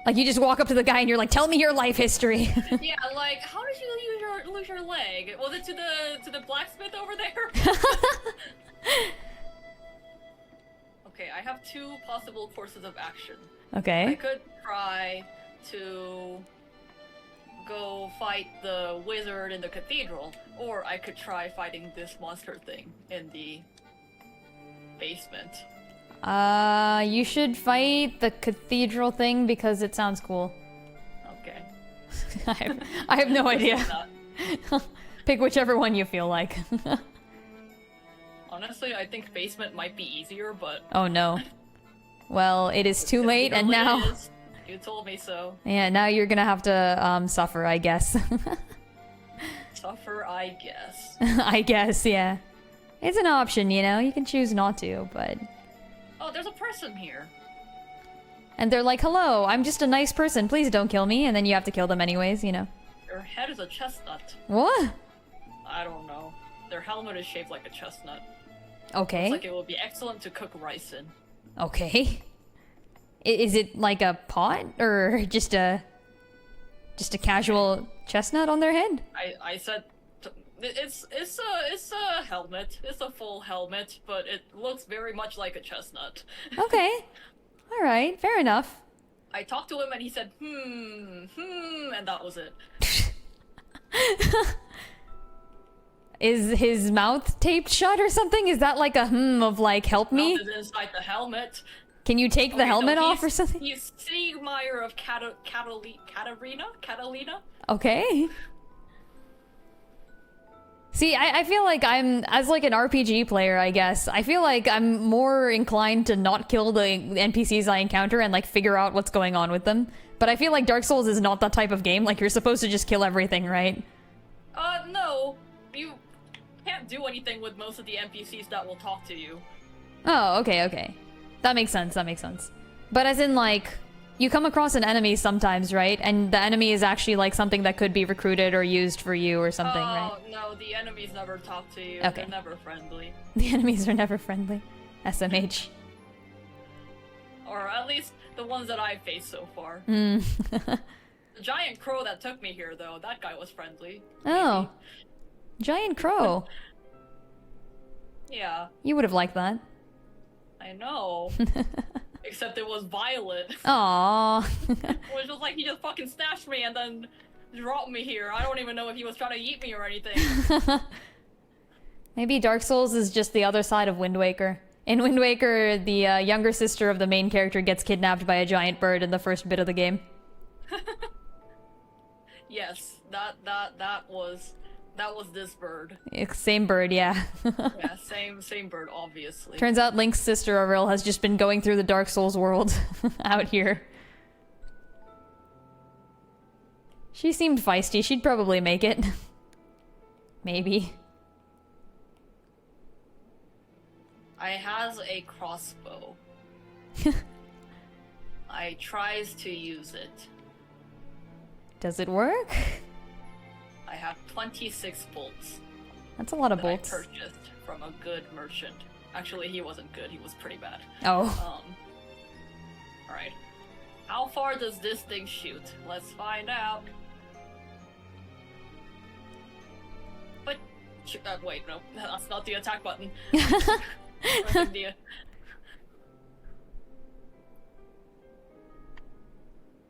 Like, you just walk up to the guy and you're like, tell me your life history. Yeah, like, how did you lose your leg? Was it to the blacksmith over there? Okay, I have two possible courses of action. Okay. I could try to go fight the wizard in the cathedral, or I could try fighting this monster thing in the basement. You should fight the cathedral thing because it sounds cool. Okay. I have no idea. Pick whichever one you feel like. Honestly, I think basement might be easier, but... Oh no. Well, it is too late, and now... You told me so. Yeah, now you're gonna have to, suffer, I guess. Suffer, I guess. I guess, yeah. It's an option, you know? You can choose not to, but... Oh, there's a person here. And they're like, hello, I'm just a nice person, please don't kill me, and then you have to kill them anyways, you know? Their head is a chestnut. What? I don't know. Their helmet is shaped like a chestnut. Okay. Looks like it would be excellent to cook rice in. Okay. Is it like a pot or just a casual chestnut on their head? I said it's a helmet. It's a full helmet, but it looks very much like a chestnut. Okay. All right. Fair enough. I talked to him and he said and that was it. Is his mouth taped shut or something? Is that like a of like help me? Mouth is inside the helmet. Can you take the helmet off or something? He's Siegmeyer of Catalina? Okay. See, I feel like I'm, as like an RPG player, I guess, I feel like I'm more inclined to not kill the NPCs I encounter and like figure out what's going on with them. But I feel like Dark Souls is not that type of game. Like, you're supposed to just kill everything, right? No. You can't do anything with most of the NPCs that will talk to you. Oh, okay. That makes sense, But as in, like, you come across an enemy sometimes, right? And the enemy is actually, like, something that could be recruited or used for you or something, right? Oh, no, the enemies never talk to you. Okay. They're never friendly. The enemies are never friendly. SMH. Or at least the ones that I've faced so far. The giant crow that took me here, though, that guy was friendly. Oh. Maybe. Giant crow. Yeah. You would have liked that. I know. Except it was violet. Aww. It was just like, he just fucking snatched me and then dropped me here. I don't even know if he was trying to eat me or anything. Maybe Dark Souls is just the other side of Wind Waker. In Wind Waker, the younger sister of the main character gets kidnapped by a giant bird in the first bit of the game. Yes, that was this bird. Same bird, yeah. Yeah, same bird, obviously. Turns out Link's sister Avril has just been going through the Dark Souls world out here. She seemed feisty. She'd probably make it. Maybe. I has a crossbow. I tries to use it. Does it work? I have 26 bolts That's a lot of that I bolts. purchased from a good merchant. Actually, he wasn't good. He was pretty bad. Oh. Alright. How far does this thing shoot? Let's find out. But... wait, no. That's not the attack button. Pressing the...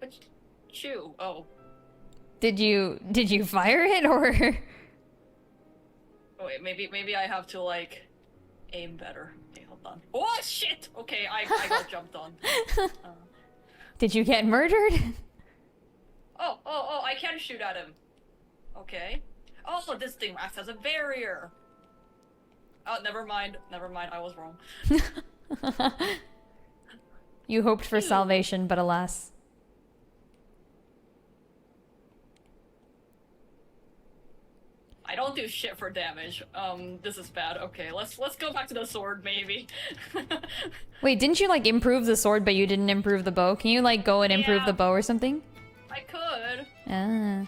But... Chew. Oh. Did you fire it or? Oh, wait, maybe I have to, like, aim better. Okay, hold on. Oh, shit! Okay, I got jumped on. Did you get murdered? Oh, I can shoot at him. Okay. Oh, this thing acts as a barrier. Oh, never mind, I was wrong. You hoped for salvation, but alas. I don't do shit for damage. This is bad. Okay, let's go back to the sword, maybe. Wait, didn't you like improve the sword, but you didn't improve the bow? Can you like go and improve Yeah. the bow or something? I could. Ah.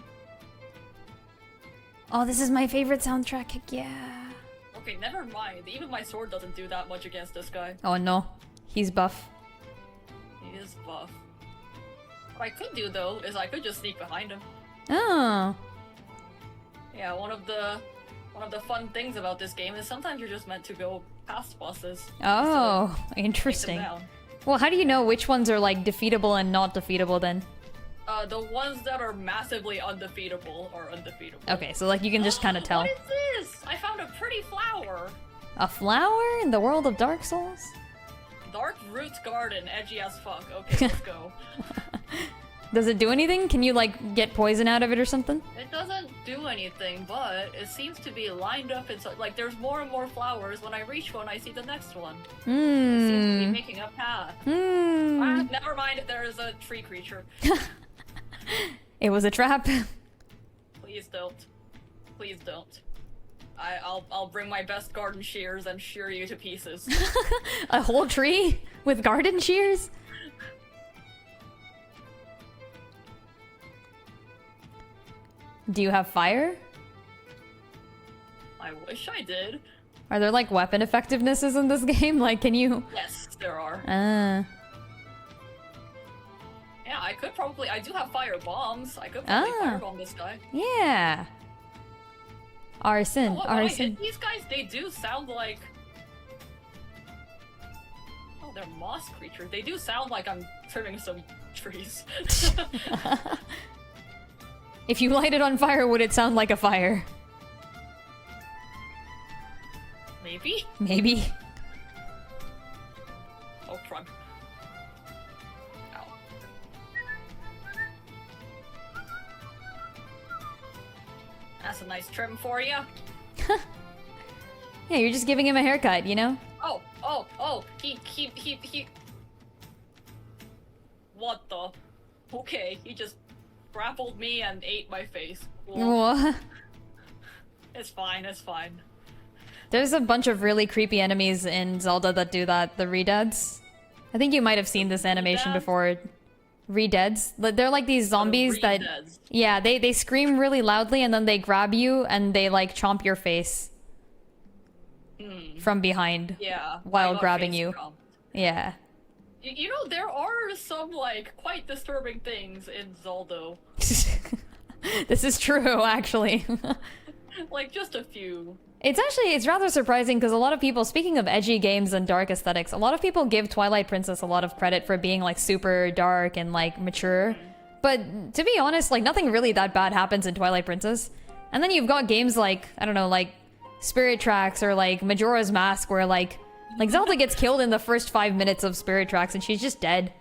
Oh, this is my favorite soundtrack. Heck yeah. Okay, never mind. Even my sword doesn't do that much against this guy. Oh no, he's buff. He is buff. What I could do though is I could just sneak behind him. Oh. Yeah, one of the fun things about this game is sometimes you're just meant to go past bosses. Oh, Take them interesting. down. Well, how do you know which ones are like defeatable and not defeatable then? The ones that are massively undefeatable are undefeatable. Okay, so like you can just kind of tell. What is this? I found a pretty flower. A flower in the world of Dark Souls? Dark Roots Garden, edgy as fuck. Okay, let's go. Does it do anything? Can you like get poison out of it or something? It doesn't do anything, but it seems to be lined up inside. Like, there's more and more flowers. When I reach one, I see the next one. It seems to be Hmm. making a path. Hmm. Ah, never mind, there is a tree creature. It was a trap. Please don't. Please don't. I'll bring my best garden shears and shear you to pieces. A whole tree with garden shears? Do you have fire? I wish I did. Are there like weapon effectivenesses in this game? Like, can you? Yes, there are. Yeah, I could probably. I do have fire bombs. I could probably firebomb this guy. Yeah. Arson, When I arson. hit these guys, they do sound like. Oh, they're moss creatures. They do sound like I'm trimming some trees. If you light it on fire, would it sound like a fire? Maybe? Maybe. Oh, crud. Ow. That's a nice trim for you. Yeah, you're just giving him a haircut, you know? Oh, he. What the? Okay, he just grappled me and ate my face. Cool. What? It's fine, it's fine. There's a bunch of really creepy enemies in Zelda that do that, the Redeads. I think you might have seen this animation Redeads? before. Redeads. They're like these zombies that... Redeads. Yeah, they scream really loudly and then they grab you and they like chomp your face. From behind. Yeah. While I got grabbing face you. chomped. Yeah. You know, there are some, like, quite disturbing things in Zelda. This is true, actually. Like, just a few. It's rather surprising because a lot of people, speaking of edgy games and dark aesthetics, a lot of people give Twilight Princess a lot of credit for being like super dark and like mature. But to be honest, like nothing really that bad happens in Twilight Princess. And then you've got games like, I don't know, like Spirit Tracks or like Majora's Mask where like Zelda gets killed in the first 5 minutes of Spirit Tracks and she's just dead.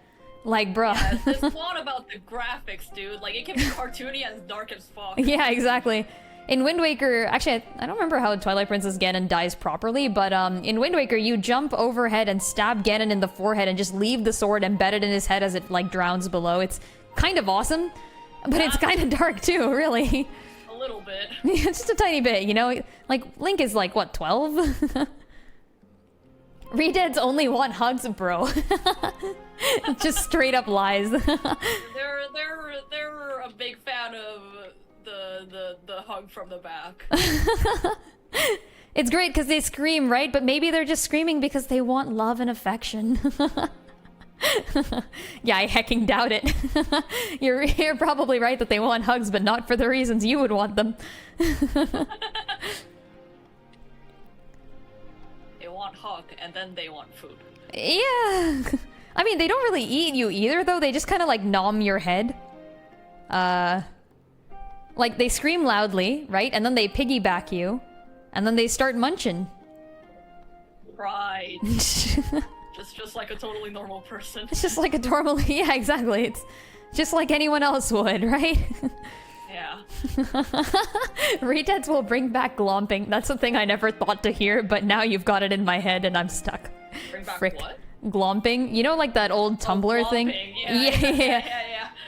Like, bruh. Yeah, it's not about the graphics, dude. Like, it can be cartoony and dark as fuck. Yeah, exactly. In Wind Waker, actually, I don't remember how Twilight Princess Ganon dies properly, but in Wind Waker, you jump overhead and stab Ganon in the forehead and just leave the sword embedded in his head as it, like, drowns below. It's kind of awesome, but it's kind of dark, too, really. A little bit. Just a tiny bit, you know? Like, Link is, like, what, 12? Redeads only want hugs, bro. Just straight up lies. They're a big fan of the hug from the back. It's great because they scream, right? But maybe they're just screaming because they want love and affection. Yeah, I hecking doubt it. You're probably right that they want hugs, but not for the reasons you would want them. They want hug, and then they want food. Yeah. I mean, they don't really eat you either, though. They just kind of, like, nom your head. Like, they scream loudly, right? And then they piggyback you. And then they start munching. Right. just like a totally normal person. It's just like a normal... Yeah, exactly. It's just like anyone else would, right? Yeah. Retards will bring back glomping. That's the thing I never thought to hear, but now you've got it in my head and I'm stuck. Bring back Frick. what? Glomping. You know, like that old Tumblr thing? Yeah.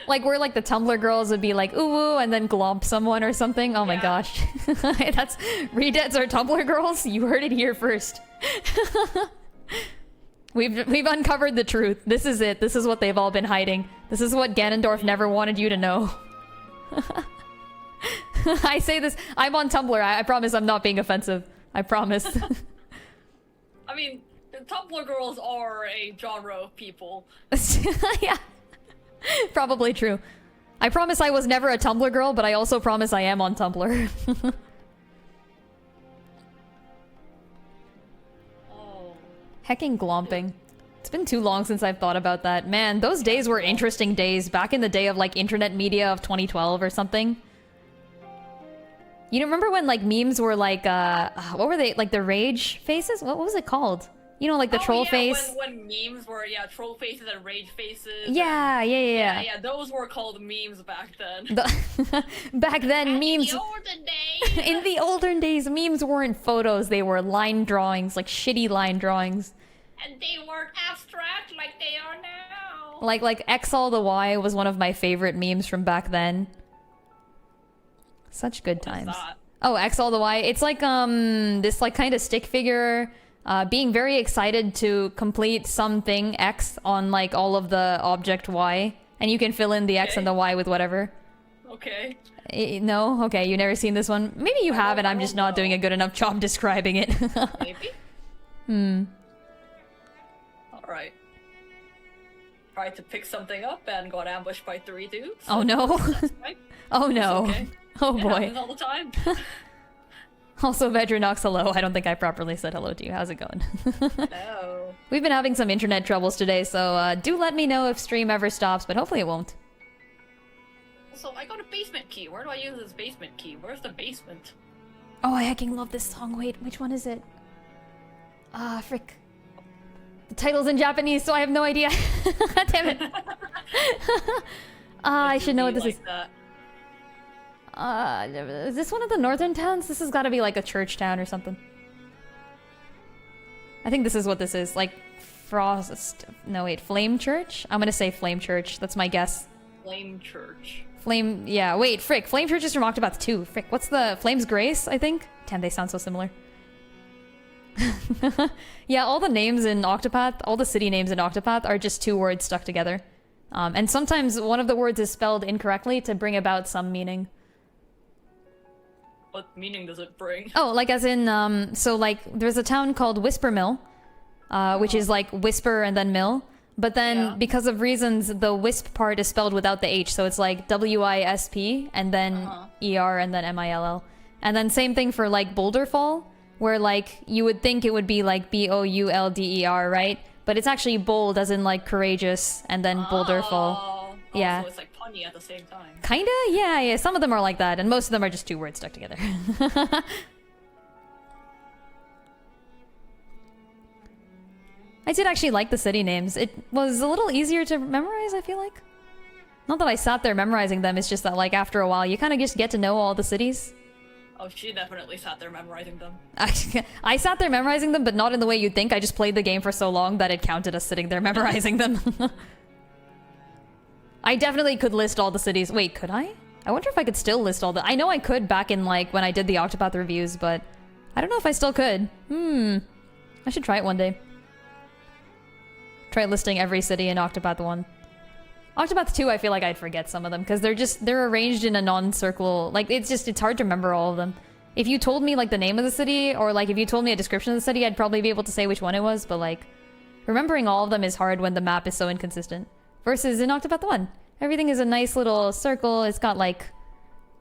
Like where like the Tumblr girls would be like, ooh, ooh, and then glomp someone or something. Oh my gosh. That's... Retards are Tumblr girls? You heard it here first. We've uncovered the truth. This is it. This is what they've all been hiding. This is what Ganondorf never wanted you to know. I say this. I'm on Tumblr. I promise I'm not being offensive. I promise. I mean, Tumblr girls are a genre of people. Yeah. Probably true. I promise I was never a Tumblr girl, but I also promise I am on Tumblr. Hecking glomping. It's been too long since I've thought about that. Man, those days were interesting days. Back in the day of, like, internet media of 2012 or something. You remember when, like, memes were, like, what were they? Like, the rage faces? What was it called? You know, like, the troll face? When memes were, troll faces and rage faces. Yeah. Yeah, those were called memes back then. Back then, memes... In the olden days! In the olden days, memes weren't photos. They were line drawings, like, shitty line drawings. And they weren't abstract like they are now. Like X all the Y was one of my favorite memes from back then. Such good times. Oh, X all the Y. It's like this like kind of stick figure being very excited to complete something X on like all of the object Y, and you can fill in the X and the Y with whatever. Okay. No? Okay, you've never seen this one. Maybe you have, and I'm just not doing a good enough job describing it. Maybe. Alright. Tried to pick something up and got ambushed by 3 dudes. Oh no. Oh no. Okay. Oh It boy. happens all the time. Also, Vedrinox, hello. I don't think I properly said hello to you. How's it going? No. We've been having some internet troubles today, so do let me know if stream ever stops, but hopefully it won't. Also, I got a basement key. Where do I use this basement key? Where's the basement? Oh, I hecking love this song. Wait, which one is it? Ah, frick. The title's in Japanese, so I have no idea. Damn it. I should know what this is. Is this one of the northern towns? This has got to be like a church town or something. I think this is what this is. Like, Flame Church? I'm gonna say Flame Church. That's my guess. Flame Church. Yeah, wait, frick. Flame Church is from Octopath 2. Frick, what's the... Flame's Grace, I think? Damn, they sound so similar. Yeah, all the names in Octopath, all the city names in Octopath are just 2 words stuck together. And sometimes one of the words is spelled incorrectly to bring about some meaning. What meaning does it bring? Oh, like as in, so like, there's a town called Whisper Mill, which is like whisper and then mill. But then, because of reasons, the wisp part is spelled without the H, so it's like W-I-S-P, and then E-R, and then M-I-L-L. And then same thing for like Boulder Fall, where like, you would think it would be like B-O-U-L-D-E-R, right? But it's actually bold, as in like courageous, and then Boulder Fall. Yeah. So it's like punny at the same time. Kinda? Yeah. Some of them are like that, and most of them are just 2 words stuck together. I did actually like the city names. It was a little easier to memorize, I feel like. Not that I sat there memorizing them, it's just that like after a while you kind of just get to know all the cities. Oh, she definitely sat there memorizing them. I sat there memorizing them, but not in the way you'd think. I just played the game for so long that it counted as sitting there memorizing them. I definitely could list all the cities. Wait, could I? I wonder if I could still list all the... I know I could back in like when I did the Octopath reviews, but I don't know if I still could. I should try it one day. Try listing every city in Octopath 1. Octopath 2, I feel like I'd forget some of them because they're arranged in a non-circle. Like, it's hard to remember all of them. If you told me, like, the name of the city, or, like, if you told me a description of the city, I'd probably be able to say which one it was, but, like, remembering all of them is hard when the map is so inconsistent. Versus in Octopath 1, everything is a nice little circle. It's got, like,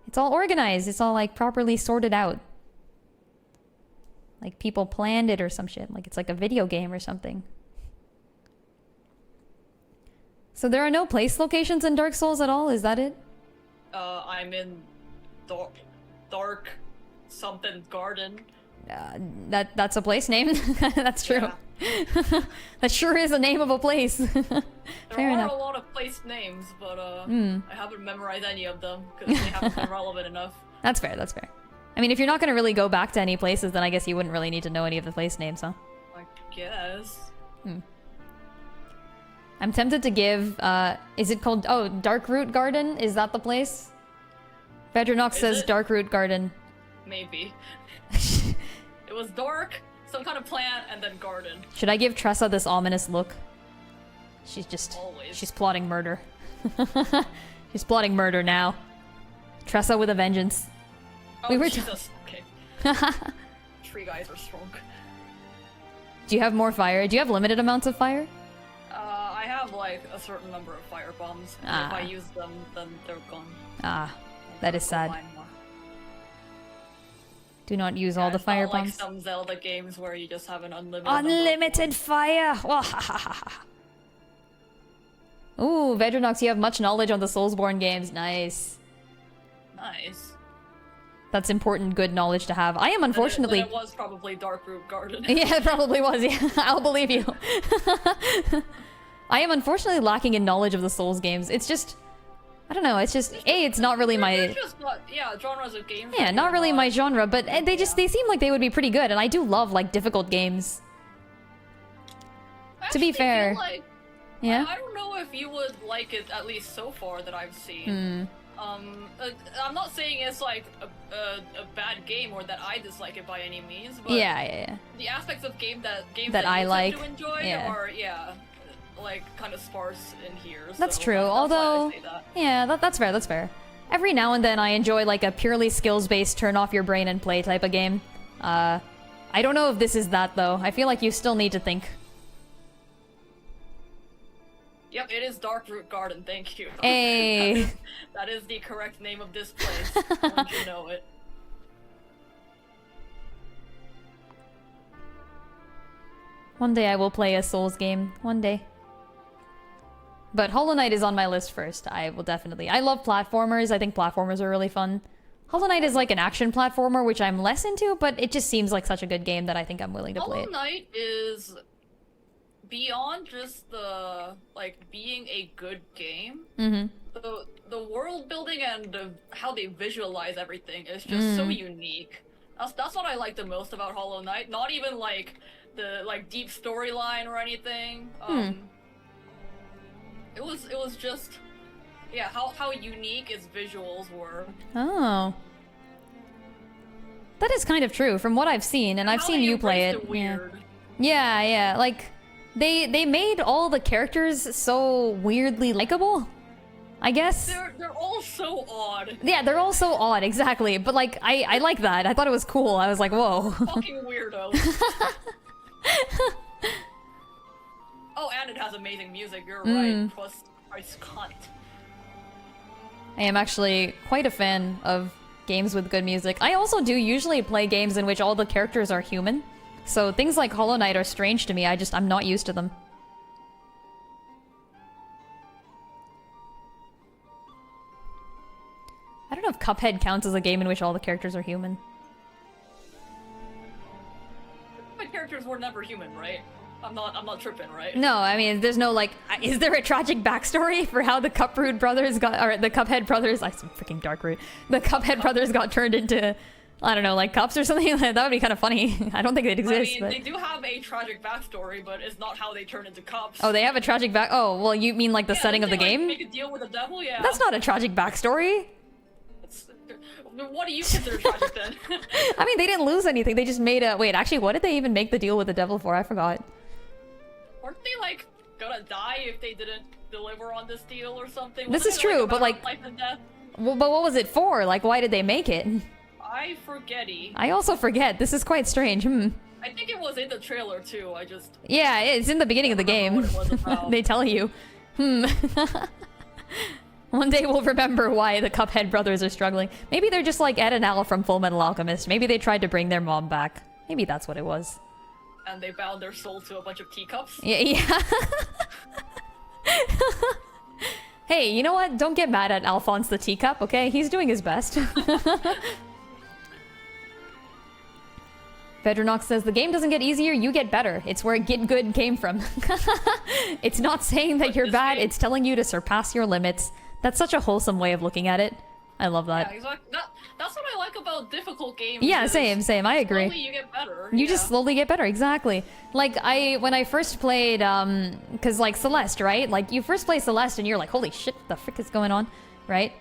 it's all organized. It's all, like, properly sorted out. Like, people planned it or some shit. Like, it's like a video game or something. So there are no place locations in Dark Souls at all? Is that it? I'm in dark something garden. That's a place name? That's true. Yeah. That sure is the name of a place. There are a lot of place names, but I haven't memorized any of them because they haven't been relevant enough. That's fair, that's fair. I mean, if you're not going to really go back to any places, then I guess you wouldn't really need to know any of the place names, huh? I guess. I'm tempted to give, is it called, Darkroot Garden? Is that the place? Vedrinox says Darkroot Garden. Maybe. It was dark, some kind of plant, and then garden. Should I give Tressa this ominous look? She's just... Always. She's plotting murder. She's plotting murder now. Tressa with a vengeance. Oh, Jesus. Okay. Tree guys are strong. Do you have more fire? Do you have limited amounts of fire? I have, like, a certain number of fire bombs. And if I use them, then they're gone. That is sad. Do not use all the fire bombs. Like some Zelda games where you just have an unlimited fire. Ooh, Vedrinox, you have much knowledge on the Soulsborne games. Nice. Nice. That's important, good knowledge to have. I am unfortunately... It was probably Darkroot Garden. Yeah, it probably was. Yeah, I'll believe you. I am unfortunately lacking in knowledge of the Souls games. It's just... I don't know, it's just... it's not really my... Just not, genres of games. Yeah, not really my genre, but they seem like they would be pretty good, and I do love, like, difficult games. To be fair... yeah? I don't know if you would like it, at least so far that I've seen. I'm not saying it's like a bad game or that I dislike it by any means, but yeah. The aspects of games that I like to enjoy are like kind of sparse in here. That's so true. that's although, why I say that. Yeah, that's fair. That's fair. Every now and then I enjoy like a purely skills-based turn off your brain and play type of game. I don't know if this is that though. I feel like you still need to think. Yep, it is Darkroot Garden, thank you. Hey! that is the correct name of this place. Don't you know it? One day I will play a Souls game. One day. But Hollow Knight is on my list first. I will definitely... I love platformers. I think platformers are really fun. Hollow Knight is like an action platformer, which I'm less into, but it just seems like such a good game that I think I'm willing to play it. Hollow Knight is... beyond just the being a good game, the world building and how they visualize everything is just so unique. That's what I like the most about Hollow Knight. Not even like the deep storyline or anything. It was just how unique its visuals were. Oh. That is kind of true from what I've seen, and I've seen you play it. Yeah, like they made all the characters so weirdly likable, I guess. They're all so odd. Yeah, they're all so odd, exactly. But like I like that. I thought it was cool. I was like, whoa. Fucking weirdo. Oh, and it has amazing music. You're right. Plus, Christ cunt. I am actually quite a fan of games with good music. I also do usually play games in which all the characters are human. So things like Hollow Knight are strange to me. I'm not used to them. I don't know if Cuphead counts as a game in which all the characters are human. My characters were never human, right? I'm not tripping, right? No, I mean, there's no is there a tragic backstory for how the Cuphead brothers got, or the Cuphead brothers, I said freaking Darkroot, the Cuphead brothers got turned into, I don't know, like cups or something? That would be kind of funny. I don't think they'd exist. I mean, they do have a tragic backstory, but it's not how they turn into cups. Oh, they have a tragic oh, well, you mean like the setting of the game? Make a deal with the devil, yeah. That's not a tragic backstory. What do you consider tragic then? I mean, they didn't lose anything. They just made a... Wait, actually, what did they even make the deal with the devil for? I forgot. Weren't they gonna die if they didn't deliver on this deal or something. This Wasn't is it, true, a but matter of like, life and death? well, but what was it for? Like, why did they make it? I forgetty. I also forget. This is quite strange. I think it was in the trailer too. I just Yeah, it's in the beginning of the game. what it was about. They tell you. One day we'll remember why the Cuphead brothers are struggling. Maybe they're just like Ed and Al from Full Metal Alchemist. Maybe they tried to bring their mom back. Maybe that's what it was. And they bound their soul to a bunch of teacups. Yeah. Hey, you know what? Don't get mad at Alphonse the teacup, okay? He's doing his best. Vedranox says, the game doesn't get easier, you get better. It's where Get Good came from. It's not saying that you're bad, it's telling you to surpass your limits. That's such a wholesome way of looking at it. I love that. Yeah, exactly. That's what I like about difficult games. Yeah, same. I agree. Slowly you get better. You just slowly get better, exactly. Like, when I first played, cause like Celeste, right? Like, you first play Celeste and you're like, holy shit, what the frick is going on, right?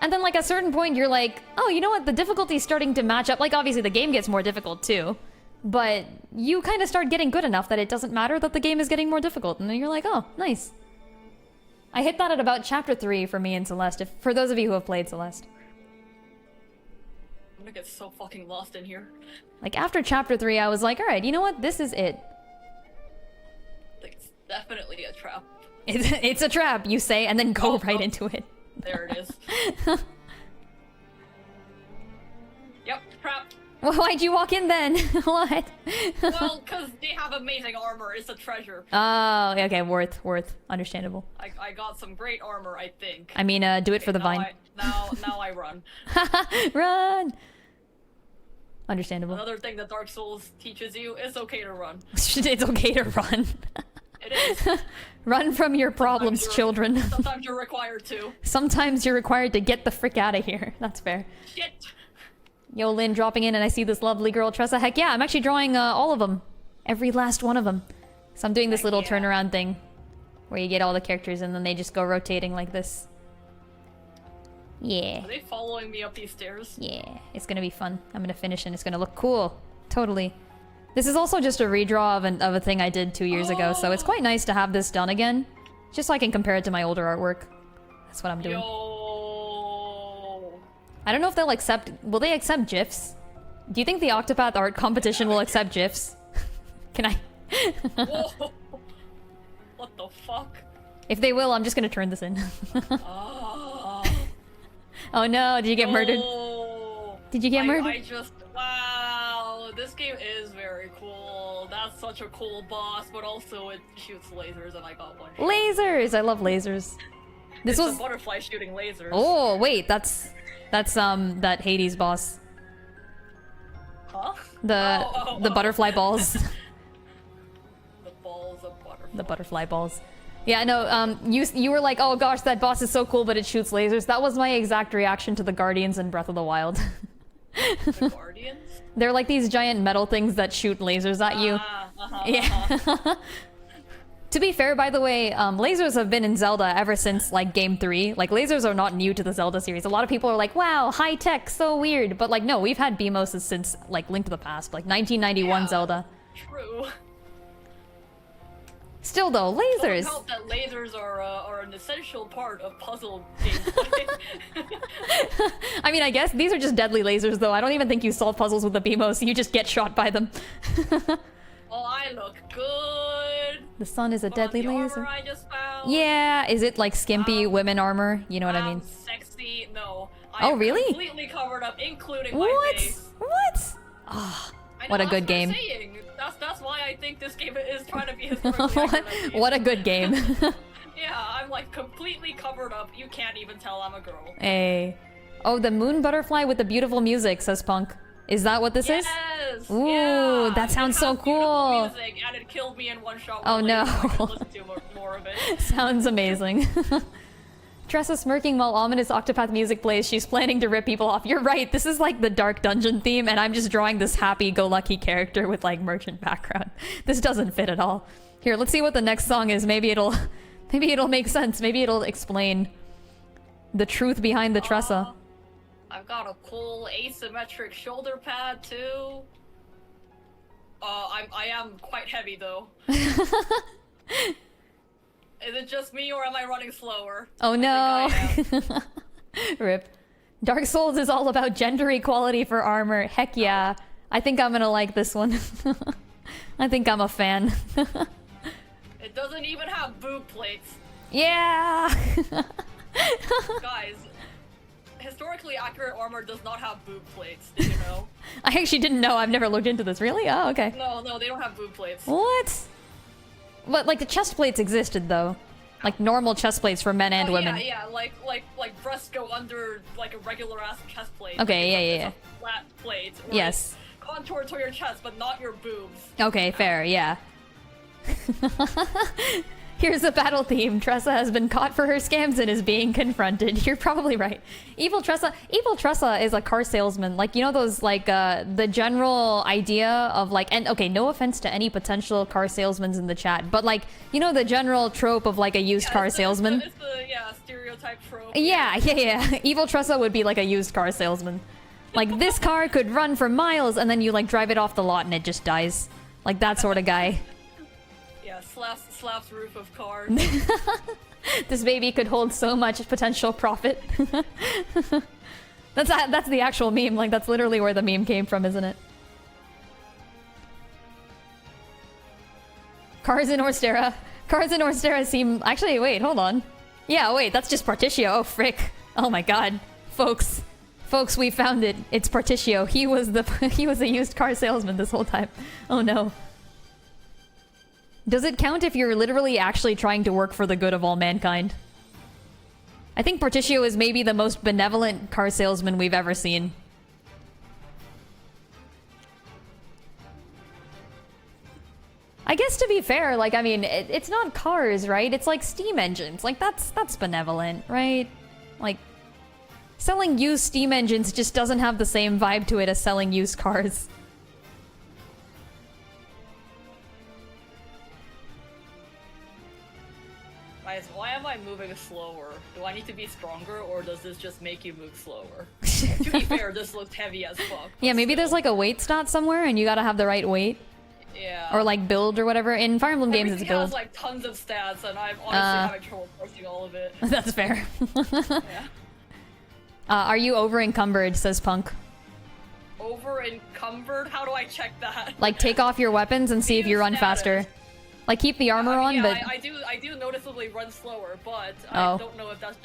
And then like at a certain point you're like, oh, you know what, the difficulty's starting to match up. Like, obviously the game gets more difficult too, but you kind of start getting good enough that it doesn't matter that the game is getting more difficult, and then you're like, oh, nice. I hit that at about chapter 3 for me in Celeste, for those of you who have played Celeste. I'm gonna get so fucking lost in here. Like, after chapter 3, I was like, alright, you know what, this is it. It's definitely a trap. It's a trap, you say, and then go right into it. There it is. Yep, trap. Well, why'd you walk in then? What? Well, because they have amazing armor. It's a treasure. Oh, okay, worth. Understandable. I got some great armor, I think. I mean, do it for the vine. Now I run. Run! Understandable. Another thing that Dark Souls teaches you, it's okay to run. It's okay to run. It is. Run from your problems, children. Sometimes you're required to. Sometimes you're required to get the frick out of here. That's fair. Shit! Yo, Lin dropping in, and I see this lovely girl, Tressa. Heck yeah, I'm actually drawing all of them. Every last one of them. So I'm doing this little turnaround thing where you get all the characters and then they just go rotating like this. Yeah. Are they following me up these stairs? Yeah, it's gonna be fun. I'm gonna finish and it's gonna look cool. Totally. This is also just a redraw of a thing I did 2 years ago, so it's quite nice to have this done again. Just so I can compare it to my older artwork. That's what I'm doing. Yo. I don't know if they'll accept... Will they accept GIFs? Do you think the Octopath art competition will accept GIFs? Can I... Whoa. What the fuck? If they will, I'm just gonna turn this in. Oh. Oh no, did you get murdered? Did you get murdered? I just... Wow. This game is very cool. That's such a cool boss, but also it shoots lasers and I got one. Lasers! I love lasers. This it's was... a butterfly shooting lasers. Oh, wait, that's that Hades boss. Huh? The butterfly balls. The balls of butterfly. The butterfly balls. Yeah, no, you were like, oh gosh, that boss is so cool, but it shoots lasers. That was my exact reaction to the Guardians in Breath of the Wild. The Guardians? They're like these giant metal things that shoot lasers at you. Yeah. To be fair, by the way, lasers have been in Zelda ever since, like, Game 3. Like, lasers are not new to the Zelda series. A lot of people are like, wow, high tech, so weird. But, like, no, we've had BMOSes since, like, Link to the Past. Like, 1991 Zelda. True. Still, though, lasers. I hope that lasers are an essential part of puzzle gameplay. I mean, I guess these are just deadly lasers, though. I don't even think you solve puzzles with the BMOS. You just get shot by them. Oh, I look good. The sun is a deadly laser. I just found. Yeah, is it like skimpy women armor? You know what I mean? Sexy? No. Oh, really? Completely covered up, including my face. What? Oh, what a good game. That's why I think this game is trying to be historically accurate. What a good game. Yeah, I'm like completely covered up. You can't even tell I'm a girl. Hey. Oh, the moon butterfly with the beautiful music, says Punk. Is that what this is? Yes! Ooh, yeah, that sounds so cool. Music, and it killed me in one shot. Oh no. So I can listen to more of it. Sounds amazing. Tressa smirking while ominous Octopath music plays. She's planning to rip people off. You're right, this is like the dark dungeon theme, and I'm just drawing this happy-go-lucky character with like merchant background. This doesn't fit at all. Here, let's see what the next song is. Maybe it'll make sense. Maybe it'll explain the truth behind the Tressa. I've got a cool asymmetric shoulder pad too. I am quite heavy though. Is it just me or am I running slower? Oh no. I think I am. Rip. Dark Souls is all about gender equality for armor. Heck yeah. I think I'm gonna like this one. I think I'm a fan. It doesn't even have boob plates. Yeah! Guys, historically accurate armor does not have boob plates, did you know? I actually didn't know. I've never looked into this. Really? Oh, okay. No, they don't have boob plates. What? But, like, the chest plates existed, though. Like, normal chest plates for men and women. Yeah, like breasts go under, like, a regular-ass chest plate. Okay, It's a flat plate. Right? Yes. Contour to your chest, but not your boobs. Okay, fair, yeah. Here's the battle theme. Tressa has been caught for her scams and is being confronted. You're probably right. Evil Tressa is a car salesman. Like, you know those, like, the general idea of, like, and okay, no offense to any potential car salesmen in the chat, but, like, you know the general trope of, like, a used car salesman? It's the stereotype trope. Yeah. Evil Tressa would be, like, a used car salesman. Like, this car could run for miles and then you, like, drive it off the lot and it just dies. Like, that sort of guy. Yeah, slaps roof of cars. This baby could hold so much potential profit. That's the actual meme. Like, that's literally where the meme came from, isn't it? Cars in Orstera seem... Actually, wait, hold on. Yeah, wait, that's just Particio. Oh, frick. Oh my god. Folks, we found it. It's Particio. He was a used car salesman this whole time. Oh no. Does it count if you're literally actually trying to work for the good of all mankind? I think Particio is maybe the most benevolent car salesman we've ever seen. I guess to be fair, like, I mean, it's not cars, right? It's like steam engines. Like, that's benevolent, right? Like, selling used steam engines just doesn't have the same vibe to it as selling used cars. Guys, why am I moving slower? Do I need to be stronger, or does this just make you move slower? To be fair, this looks heavy as fuck. Yeah, maybe there's like a weight stat somewhere and you gotta have the right weight. Yeah. Or like build or whatever. In Fire Emblem games it's build. Has like tons of stats and I'm honestly having trouble parsing all of it. That's fair. Yeah. Are you over encumbered, says Punk. Over encumbered? How do I check that? Like take off your weapons and see if you run faster. Like keep the armor on, but I do noticeably run slower, but I don't know if that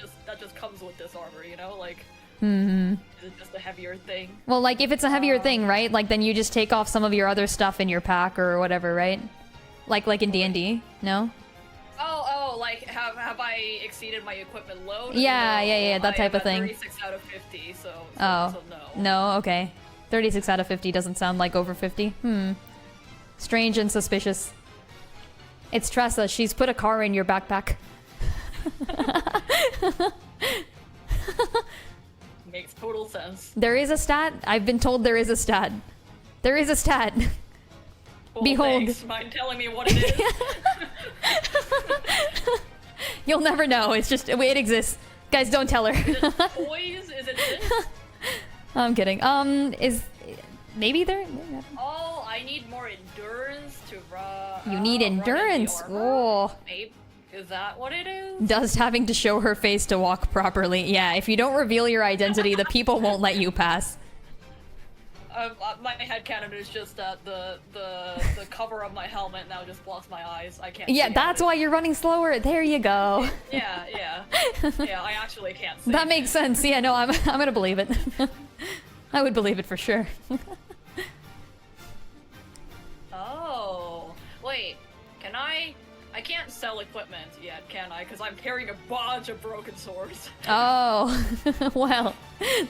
just comes with this armor, you know? Like is it just a heavier thing? Well, like if it's a heavier thing, right? Like then you just take off some of your other stuff in your pack or whatever, right? Like in D&D, no? Oh, like have I exceeded my equipment load? Yeah, that type of thing. 36 out of 50, so no. No, okay. 36 out of 50 doesn't sound like over 50. Strange and suspicious. It's Tressa. She's put a car in your backpack. Makes total sense. There is a stat. I've been told there is a stat. There is a stat. Well, Behold. Thanks. Mind telling me what it is? You'll never know. It's just, it exists. Guys, don't tell her. Is it toys? Is it this? I'm kidding. Maybe there... Oh, I need more endurance to run. You need endurance. Oh. Maybe. Is that what it is? Just having to show her face to walk properly. Yeah, if you don't reveal your identity, the people won't let you pass. My headcanon is just that the cover of my helmet now just blocks my eyes. I can't. Yeah, that's why you're running slower. There you go. Yeah. I actually can't see. That makes sense. Yeah, no, I'm gonna believe it. I would believe it for sure. Oh, wait. Can I can't sell equipment yet, can I? Because I'm carrying a bunch of broken swords. Oh, well,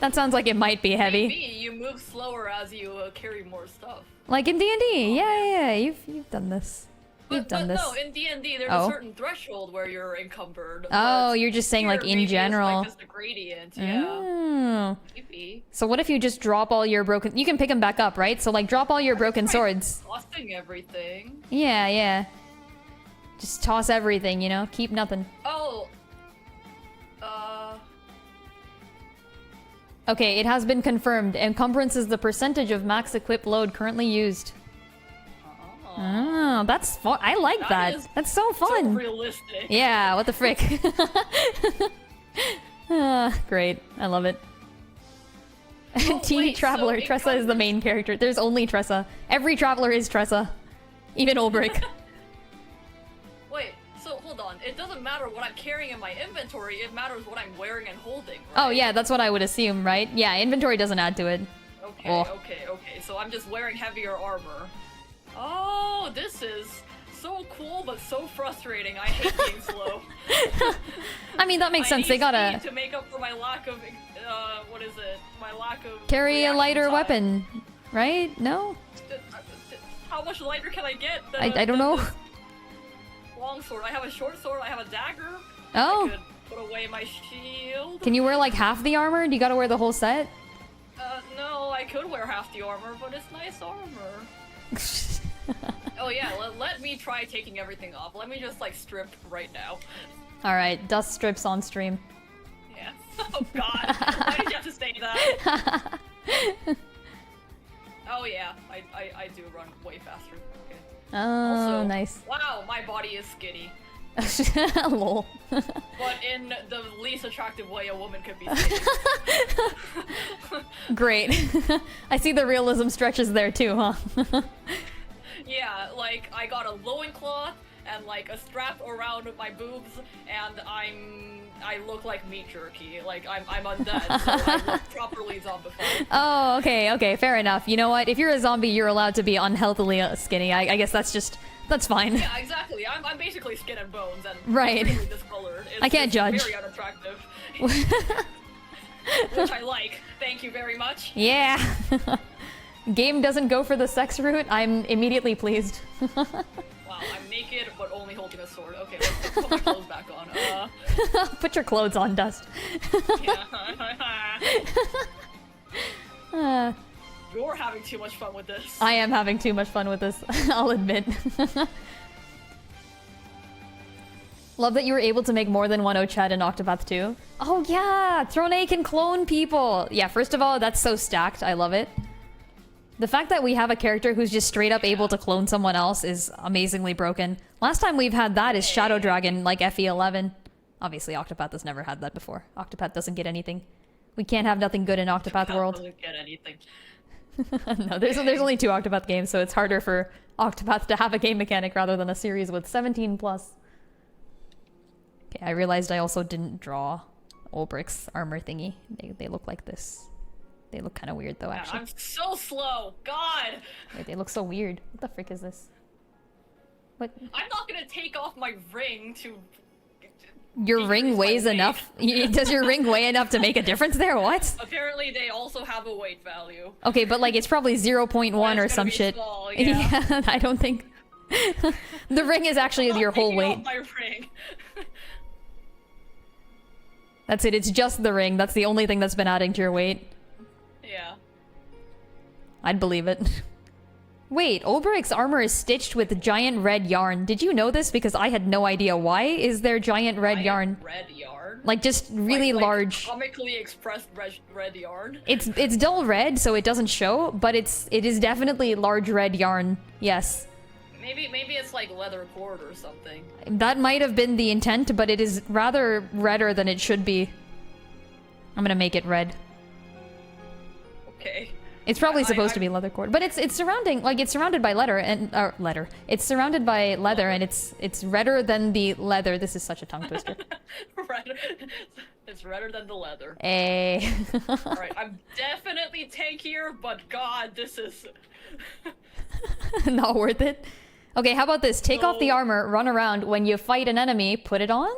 that sounds like it might be heavy. Maybe you move slower as you carry more stuff. Like in D&D, yeah, you've done this. You've done this. No, in D&D there's a certain threshold where you're encumbered. Oh, you're just saying like in general. It's like just a gradient, yeah. Oh. Maybe. So what if you just drop all your broken... You can pick them back up, right? So like drop all your broken swords. Tossing everything. Yeah. Just toss everything, you know? Keep nothing. Oh. Okay, it has been confirmed. Encumbrance is the percentage of max equip load currently used. Oh. Oh, that's fun. I like that. is That's so So fun. realistic. Yeah, what the frick? Great. I love it. Oh, Teen wait, Traveler. so it Tressa is the main character. There's only Tressa. Every Traveler is Tressa. Even Ulbrich. Wait, so hold on. It doesn't matter what I'm carrying in my inventory, it matters what I'm wearing and holding, right? Oh yeah, that's what I would assume, right? Yeah, inventory doesn't add to it. Okay, Oh. okay. So I'm just wearing heavier armor. Oh, this is so cool, but so frustrating. I hate being slow. I mean, that makes sense. I They gotta need to make up for my lack of, what is it? My lack of carry a reaction lighter time. weapon, right? No? How much lighter can I get? I don't know. Long sword. I have a short sword. I have a dagger. Oh. I could put away my shield. Can you wear like half the armor? Do you gotta wear the whole set? No, I could wear half the armor, but it's nice armor. Oh yeah, let me try taking everything off. Let me just like strip right now. Alright, dust strips on stream. Yeah. Oh god. Why did you have to say that? Oh yeah, I do run way faster. Okay. Oh, Also, nice. Wow, my body is skinny. Lol. But in the least attractive way a woman could be skinny. Great. I see the realism stretches there too, huh? Yeah, like I got a loincloth and like a strap around my boobs, and I look like meat jerky. Like I'm undead, so I look properly zombified. Oh, okay, fair enough. You know what? If you're a zombie, you're allowed to be unhealthily skinny. I guess that's fine. Yeah, exactly. I'm basically skin and bones and Right. extremely discolored. I can't judge. Very unattractive. Which I like. Thank you very much. Yeah. Game doesn't go for the sex route. I'm immediately pleased. Wow, I'm naked but only holding a sword. Okay, let's put my clothes back on. Put your clothes on, Dust. Yeah. You're having too much fun with this. I am having too much fun with this, I'll admit. Love that you were able to make more than one Ochet in Octopath 2. Oh yeah, Throne A can clone people. Yeah, first of all, that's so stacked. I love it. The fact that we have a character who's just straight up able to clone someone else is amazingly broken. Last time we've had that is Shadow Dragon, like FE11. Obviously, Octopath has never had that before. Octopath doesn't get anything. We can't have nothing good in Octopath World. Doesn't get anything. No, there's only 2 Octopath games, so it's harder for Octopath to have a game mechanic rather than a series with 17 plus. Okay, I realized I also didn't draw Ulbrich's armor thingy. They look like this. They look kind of weird though, actually. I'm so slow. God. Wait, they look so weird. What the frick is this? What? I'm not gonna take off my ring to. Your decrease ring my weighs weight. enough? Does your ring weigh enough to make a difference there? What? Apparently, they also have a weight value. Okay, but like it's probably 0.1 or It's some gonna be shit. small, yeah. I don't think. The ring is actually I'm your not whole taking weight. off my ring. That's it. It's just the ring. That's the only thing that's been adding to your weight. Yeah. I'd believe it. Wait, Ulbrich's armor is stitched with giant red yarn. Did you know this? Because I had no idea. Why is there giant red yarn? Red yarn. Like just really Like large. Comically expressed red yarn. It's dull red, so it doesn't show, but it is definitely large red yarn. Yes. Maybe it's like leather cord or something. That might have been the intent, but it is rather redder than it should be. I'm gonna make it red. Okay. It's probably supposed to be leather cord, but it's surrounded by leather It's surrounded by leather, and it's redder than the leather. This is such a tongue twister. It's redder than the leather. Eh. Alright, I'm definitely tankier, but god, this is... Not worth it. Okay, how about this? Take off the No. armor, run around. When you fight an enemy, put it on?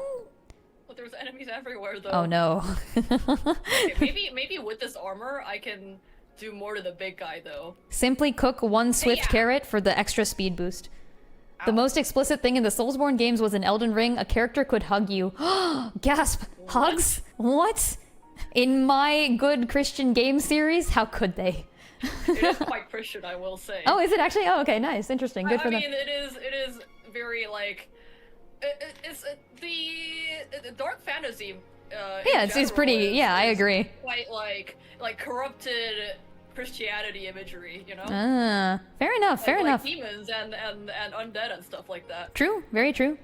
But there's enemies everywhere, though. Oh no. Okay, maybe with this armor, I can do more to the big guy, though. Simply cook one swift Yeah. carrot for the extra speed boost. The Ow. most explicit thing in the Soulsborne games was in Elden Ring. A character could hug you. Gasp! Hugs? What? In my good Christian game series? How could they? It is quite Christian, I will say. Oh, is it actually? Oh, okay, nice. Interesting. Good I for them. mean, it is very, like... It's the dark fantasy, Yeah, it's pretty... Yeah, I agree. Quite, like corrupted Christianity imagery, you know? Ah, fair enough, fair like enough. demons and undead and stuff like that. True, very true.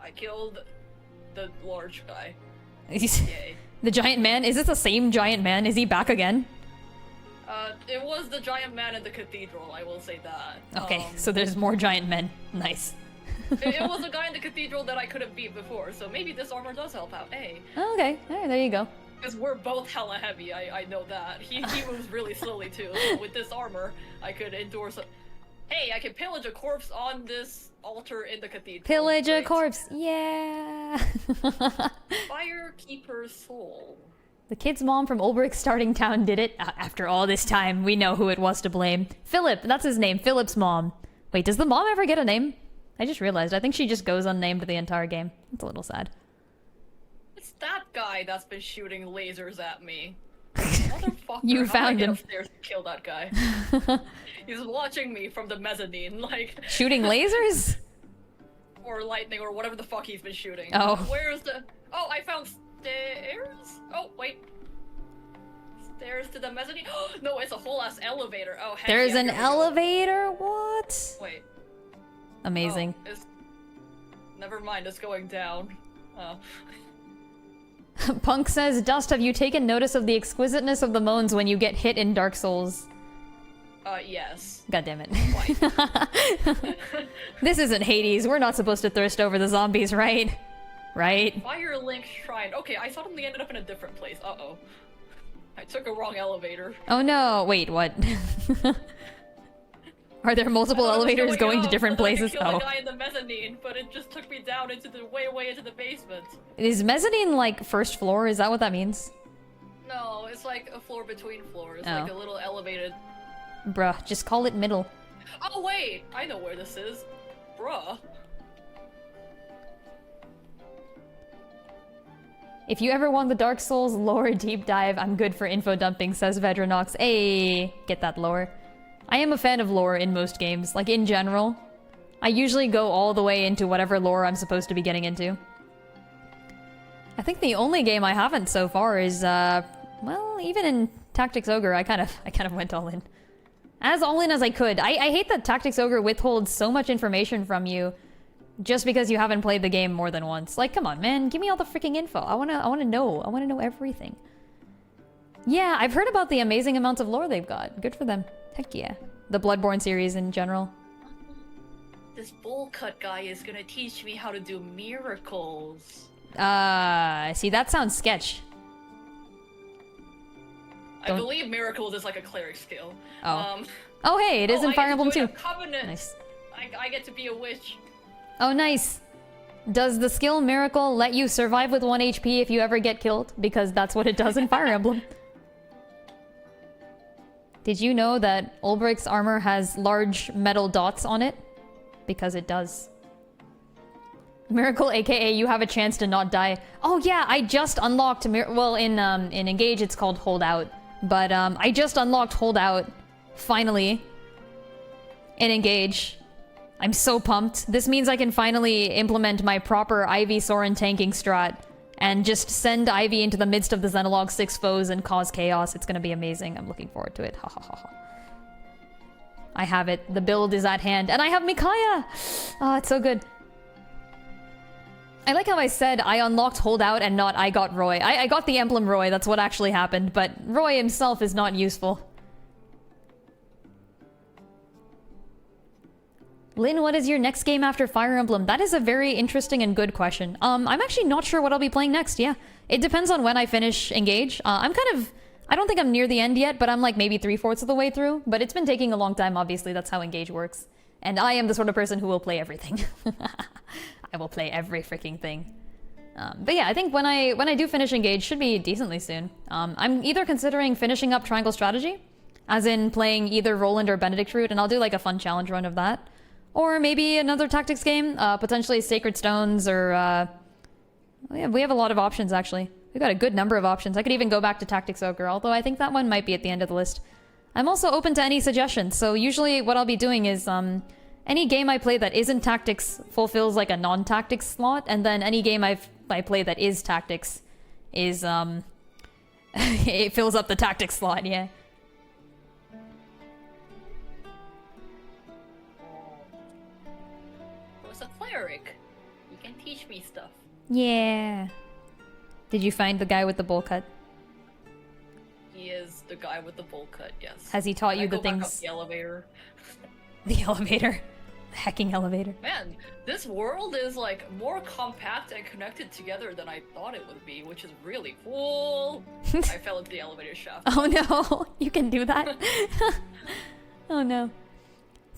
I killed the large guy. Yay. The giant man? Is this the same giant man? Is he back again? It was the giant man in the cathedral, I will say that. Okay, so there's more giant men. Nice. it was a guy in the cathedral that I couldn't beat before, so maybe this armor does help out. Hey. Okay, alright, there you go. Because we're both hella heavy, I know that. He moves really slowly too, so with this armor, I could endure some... Hey, I can pillage a corpse on this altar in the cathedral. Pillage a Great. corpse, yeah! Firekeeper's soul. The kid's mom from Ulbricht's starting town did it. After all this time, we know who it was to blame. Philip, that's his name, Philip's mom. Wait, does the mom ever get a name? I just realized, I think she just goes unnamed the entire game. It's a little sad. It's that guy that's been shooting lasers at me. Motherfucker, You how found do I get him. upstairs to kill that guy? He's watching me from the mezzanine, like... Shooting lasers? Or lightning, or whatever the fuck he's been shooting. Oh. Where's the... Oh, I found stairs? Oh, wait. Stairs to the mezzanine? No, it's a whole ass elevator. Oh, heck There's yeah, an here we go. elevator? What? Wait. Amazing. Oh, it's... Never mind, it's going down. Oh. Punk says, Dust, have you taken notice of the exquisiteness of the moans when you get hit in Dark Souls? Yes. God damn it. Quite. This isn't Hades. We're not supposed to thirst over the zombies, right? Right? Firelink Shrine. Okay, I suddenly ended up in a different place. Uh-oh. I took a wrong elevator. Oh no, wait, what? Are there multiple elevators going to different places? I killed Oh. the guy in the mezzanine, but it just took me down into the way into the basement. Is mezzanine like first floor? Is that what that means? No, it's like a floor between floors, Oh. like a little elevated. Bruh, just call it middle. Oh wait, I know where this is. Bruh. If you ever want the Dark Souls lore deep dive, I'm good for info dumping, says Vedranox. Hey, get that lore. I am a fan of lore in most games, like in general. I usually go all the way into whatever lore I'm supposed to be getting into. I think the only game I haven't so far is, well, even in Tactics Ogre, I kind of went all in. As all in as I could. I hate that Tactics Ogre withholds so much information from you just because you haven't played the game more than once. Like, come on, man, give me all the freaking info. I wanna know everything. Yeah, I've heard about the amazing amounts of lore they've got. Good for them. Heck yeah. The Bloodborne series in general. This bowl cut guy is gonna teach me how to do miracles. See, that sounds sketch. I believe miracles is like a cleric skill. Oh. Oh, hey, it is in Fire Emblem too. Covenant. Nice. I get to be a witch. Oh, nice. Does the skill Miracle let you survive with 1 HP if you ever get killed? Because that's what it does in Fire Emblem. Did you know that Ulbricht's armor has large metal dots on it? Because it does. Miracle, aka you have a chance to not die. Oh yeah, I just unlocked well, in Engage it's called Hold Out. But I just unlocked Hold Out, finally, in Engage. I'm so pumped. This means I can finally implement my proper Ivy Soren tanking strat and just send Ivy into the midst of the Xenologue 6 foes and cause chaos. It's gonna be amazing. I'm looking forward to it. Ha ha ha ha. I have it. The build is at hand. And I have Micaiah! Oh, it's so good. I like how I said I unlocked Hold Out and not I got Roy. I got the emblem Roy, that's what actually happened, but Roy himself is not useful. Lin, what is your next game after Fire Emblem? That is a very interesting and good question. I'm actually not sure what I'll be playing next, yeah. It depends on when I finish Engage. I don't think I'm near the end yet, but I'm like maybe 3/4 of the way through. But it's been taking a long time, obviously, that's how Engage works. And I am the sort of person who will play everything. I will play every freaking thing. But yeah, I think when I do finish Engage, should be decently soon. I'm either considering finishing up Triangle Strategy, as in playing either Roland or Benedict Route, and I'll do like a fun challenge run of that. Or maybe another tactics game, potentially Sacred Stones, or we have a lot of options actually. We've got a good number of options. I could even go back to Tactics Ogre, although I think that one might be at the end of the list. I'm also open to any suggestions, so usually what I'll be doing is any game I play that isn't Tactics fulfills like a non-Tactics slot, and then any game I play that is Tactics is it fills up the Tactics slot, yeah. Yeah. Did you find the guy with the bowl cut? He is the guy with the bowl cut, yes. Has he taught Can I you the go back up things? the elevator. The elevator. The hecking elevator. Man, this world is like more compact and connected together than I thought it would be, which is really cool. I fell into the elevator shaft. Oh no, you can do that? Oh no.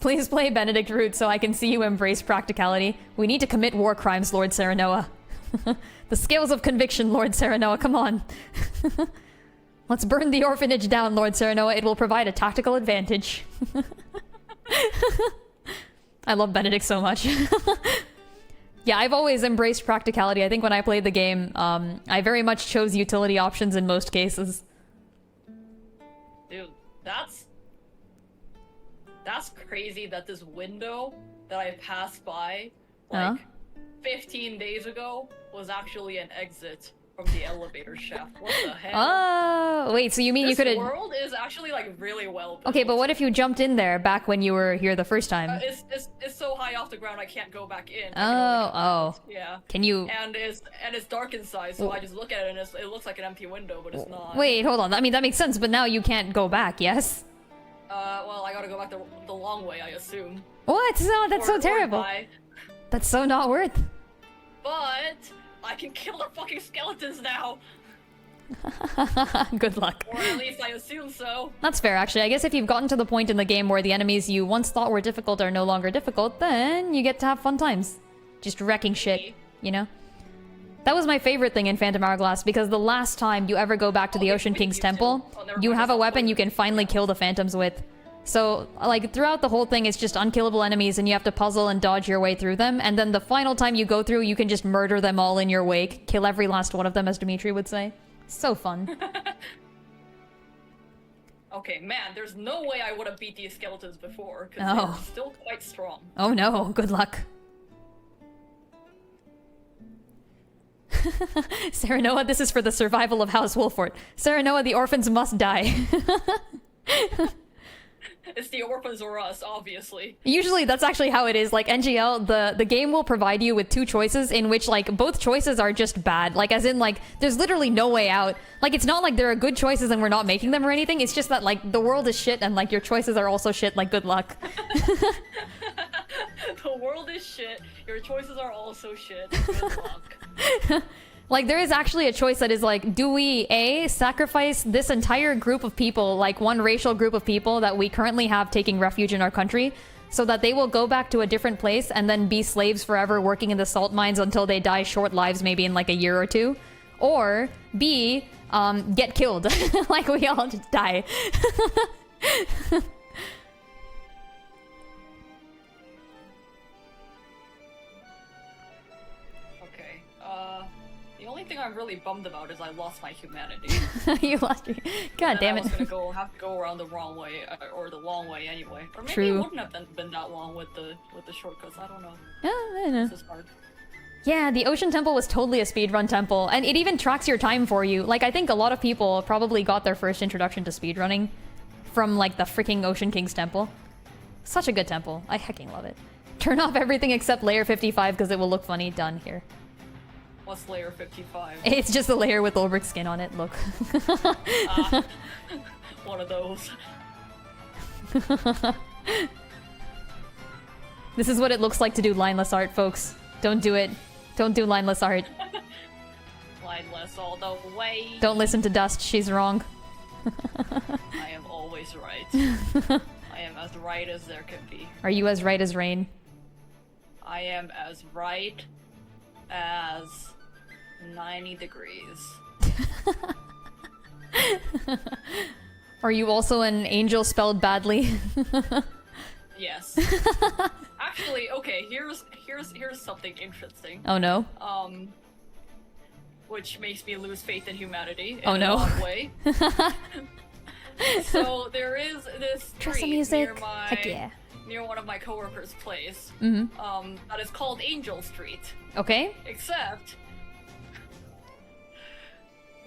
Please play Benedict Root so I can see you embrace practicality. We need to commit war crimes, Lord Serenoa. The scales of conviction, Lord Serenoa, come on. Let's burn the orphanage down, Lord Serenoa. It will provide a tactical advantage. I love Benedict so much. Yeah, I've always embraced practicality. I think when I played the game, I very much chose utility options in most cases. Dude, that's crazy that this window that I passed by, like, 15 days ago was actually an exit from the elevator shaft. What the hell? Oh, wait, so you mean you could have... This world is actually, like, really well built. Okay, but what if you jumped in there back when you were here the first time? It's so high off the ground I can't go back in. Oh. Yeah. Can you... And it's dark inside, so I just look at it and it looks like an empty window, but it's not. Wait, hold on. I mean, that makes sense, but now you can't go back, yes? Well, I gotta go back the long way, I assume. What? No, that's so Or terrible. die. That's so not worth. But I can kill the fucking skeletons now. Good luck. Or at least I assume so. That's fair, actually. I guess if you've gotten to the point in the game where the enemies you once thought were difficult are no longer difficult, then you get to have fun times. Just wrecking shit, you know? That was my favorite thing in Phantom Hourglass, because the last time you ever go back to the Ocean King's temple, you have a weapon you can finally kill the phantoms with. So, like, throughout the whole thing, it's just unkillable enemies, and you have to puzzle and dodge your way through them, and then the final time you go through, you can just murder them all in your wake. Kill every last one of them, as Dimitri would say. So fun. Okay, man, there's no way I would have beat these skeletons before, because Oh. they're still quite strong. Oh no, good luck. Serenoa, this is for the survival of House Wolfort. Serenoa, the orphans must die. It's the orphans or us, obviously. Usually that's actually how it is. Like NGL, the game will provide you with two choices in which like both choices are just bad. Like as in like there's literally no way out. Like it's not like there are good choices and we're not making them or anything. It's just that like the world is shit and like your choices are also shit. Like good luck. The world is shit. Your choices are also shit. Good luck. Like there is actually a choice that is like, do we A, sacrifice this entire group of people, like one racial group of people that we currently have taking refuge in our country, so that they will go back to a different place and then be slaves forever working in the salt mines until they die short lives, maybe in like a year or two? Or B, get killed. Like we all just die. The only thing I'm really bummed about is I lost my humanity. You lost your... God damn I it. was gonna have to go around the wrong way, or the long way anyway. Or maybe True. it wouldn't have been that long with the shortcuts. I don't know. Yeah, I don't know. This is hard. Yeah, the Ocean Temple was totally a speedrun temple, and it even tracks your time for you. Like, I think a lot of people probably got their first introduction to speedrunning from, like, the freaking Ocean King's temple. Such a good temple. I hecking love it. Turn off everything except layer 55 because it will look funny. Done here. What's layer 55? It's just a layer with Ulbricht's skin on it. Look. One of those. This is what it looks like to do lineless art, folks. Don't do it. Don't do lineless art. Lineless all the way. Don't listen to Dust. She's wrong. I am always right. I am as right as there can be. Are you as right as rain? I am as right as 90 degrees. Are you also an angel spelled badly? Yes. Actually, okay, here's something interesting. Oh no. Which makes me lose faith in humanity in Oh no. a odd way. So there is this Trust the street music. near Heck yeah. near one of my coworkers' place. Mm-hmm. That is called Angel Street. Okay. Except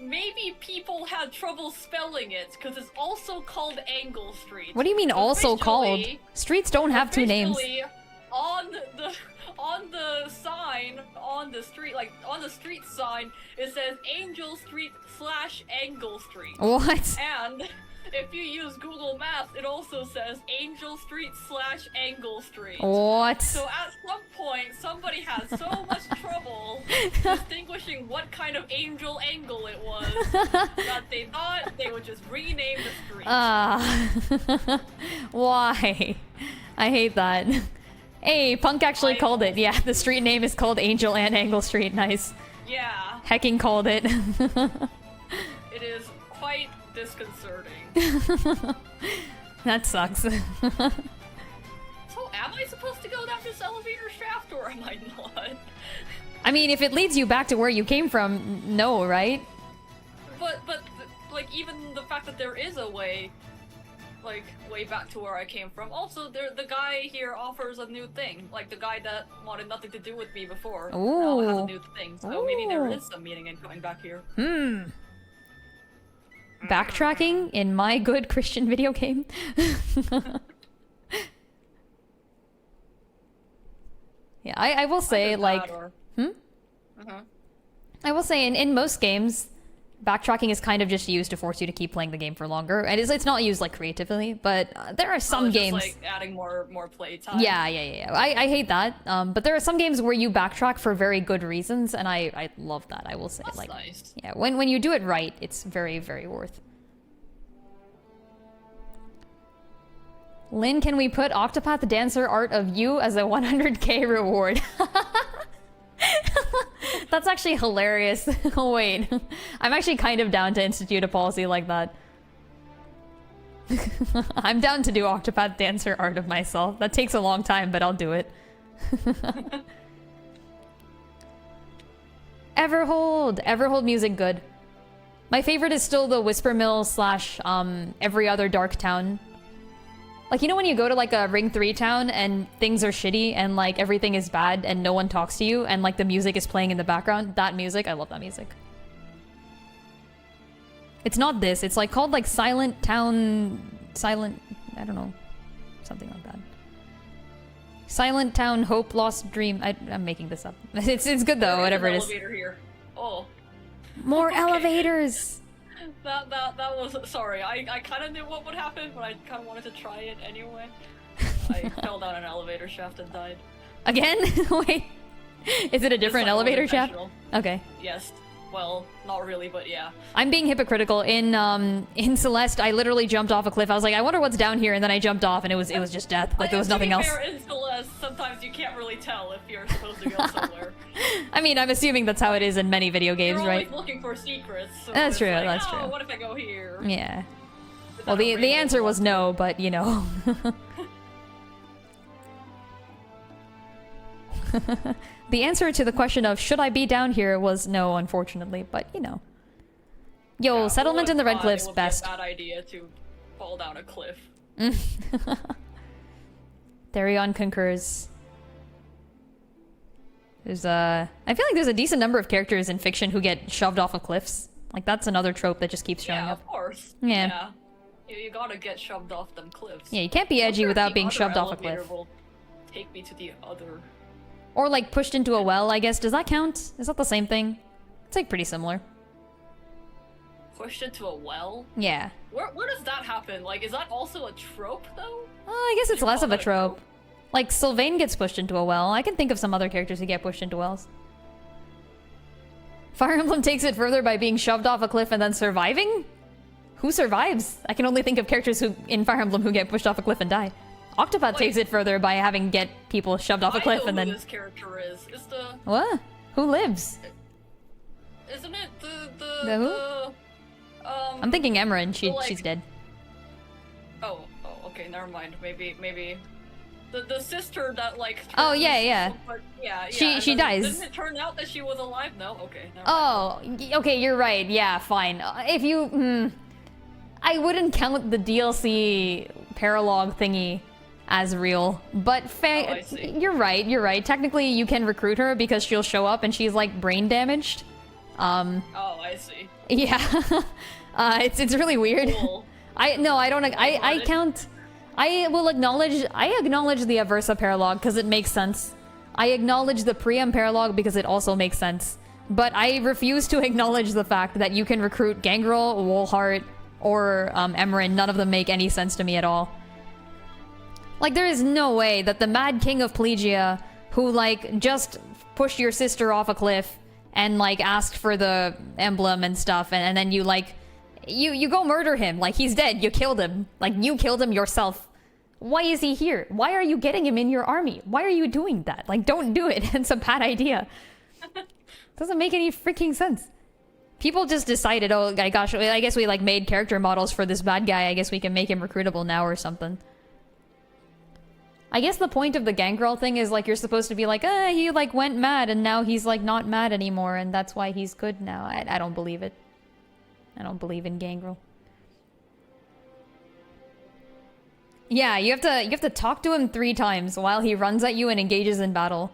maybe people had trouble spelling it because it's also called Angle Street. What do you mean also called? Officially- Streets don't have two names. officially, on the sign on the street, like on the street sign, it says Angel Street / Angle Street. What? And if you use Google Maps, it also says Angel Street / Angle Street. What? So at some point, somebody had so much trouble distinguishing what kind of angel angle it was that they thought they would just rename the street. Why? I hate that. Hey, Punk actually called it. Yeah, the street name is called Angel and Angle Street. Nice. Yeah. Hecking called it. It is quite disconcerting. That sucks. So am I supposed to go down this elevator shaft or am I not? I mean, if it leads you back to where you came from, no, right? But like even the fact that there is a way, like way back to where I came from. Also, the guy here offers a new thing. Like the guy that wanted nothing to do with me before now has a new thing. So maybe there is some meaning in coming back here. Backtracking in my good Christian video game. Yeah, I will say, like, I will say in most games, backtracking is kind of just used to force you to keep playing the game for longer, and it's not used like creatively. But there are some games just, like adding more play time. Yeah. I hate that. But there are some games where you backtrack for very good reasons, and I love that. I will say, That's like, nice. yeah, when you do it right, it's very, very worth. Lin, can we put Octopath Dancer art of you as a 100k reward? That's actually hilarious. Wait, I'm actually kind of down to institute a policy like that. I'm down to do Octopath Dancer art of myself. That takes a long time, but I'll do it. Everhold music good. My favorite is still the Whisper Mill / Every Other Dark Town. Like, you know when you go to, like, a Ring 3 town and things are shitty and, like, everything is bad and no one talks to you and, like, the music is playing in the background? That music, I love that music. It's not this. It's, like, called, like, Silent Town... Silent... I don't know. Something like that. Silent Town Hope Lost Dream... I'm making this up. It's good, though, whatever it is. Elevator here. Oh. More Okay. elevators! That was, sorry, I kind of knew what would happen, but I kind of wanted to try it anyway. I fell down an elevator shaft and died. Again? Wait. Is it a different This time elevator was shaft? intentional. Okay. Yes. Well, not really, but yeah. I'm being hypocritical. In Celeste, I literally jumped off a cliff. I was like, I wonder what's down here, and then I jumped off, and it was just death. Like, there was nothing else. To be fair, in Celeste, sometimes you can't really tell if you're supposed to go somewhere. I mean, I'm assuming that's how it is in many video games, You're right? always looking for secrets. So That's it's true, like, that's oh, true. what if I go here? Yeah. Is Well, that a the real answer was one? no, but, you know. The answer to the question of should I be down here was no, unfortunately, but, you know. Yo, Yeah, settlement who in the Red would've Cliffs, thought it would best. be a bad idea to fall down a cliff. Therion concurs. There's I feel like there's a decent number of characters in fiction who get shoved off of cliffs. Like, that's another trope that just keeps showing Yeah, up. of course. Yeah. You gotta get shoved off them cliffs. Yeah, you can't be I edgy wonder if without the being other shoved off a elevator cliff. will take me to the other. Or, like, pushed into a well, I guess. Does that count? Is that the same thing? It's, like, pretty similar. Pushed into a well? Yeah. Where does that happen? Like, is that also a trope, though? I guess it's You less call of a that a trope. Like, Sylvain gets pushed into a well. I can think of some other characters who get pushed into wells. Fire Emblem takes it further by being shoved off a cliff and then surviving? Who survives? I can only think of characters in Fire Emblem who get pushed off a cliff and die. Octopath takes it further by having get people shoved off a cliff and I know then... who this character is. It's the... What? Who lives? Isn't it The who? I'm thinking Emran. She's dead. Oh, okay, never mind. Maybe... The sister that, like... Oh, yeah. But, yeah, She and then dies. Didn't it turn out that she was alive? No? Okay, never mind. Oh, okay, you're right. Yeah, fine. If you... I wouldn't count the DLC paralogue thingy as real, but I see. you're right. Technically, you can recruit her because she'll show up and she's, like, brain damaged. Oh, I see. Yeah. It's really weird. Cool. I don't... I count... I acknowledge the Aversa paralogue because it makes sense. I acknowledge the Priam paralogue because it also makes sense. But I refuse to acknowledge the fact that you can recruit Gangrel, Woolheart, or Emerin. None of them make any sense to me at all. Like, there is no way that the Mad King of Plegia, who, like, just pushed your sister off a cliff and, like, asked for the emblem and stuff, and then you, like, you go murder him. Like, he's dead. You killed him. Like, you killed him yourself. Why is he here? Why are you getting him in your army? Why are you doing that? Like, don't do it. It's a bad idea. Doesn't make any freaking sense. People just decided, oh, gosh, I guess we, like, made character models for this bad guy. I guess we can make him recruitable now or something. I guess the point of the Gangrel thing is, like, you're supposed to be like, he, like, went mad and now he's, like, not mad anymore and that's why he's good now. I don't believe it. I don't believe in Gangrel. Yeah, you have to talk to him 3 times while he runs at you and engages in battle.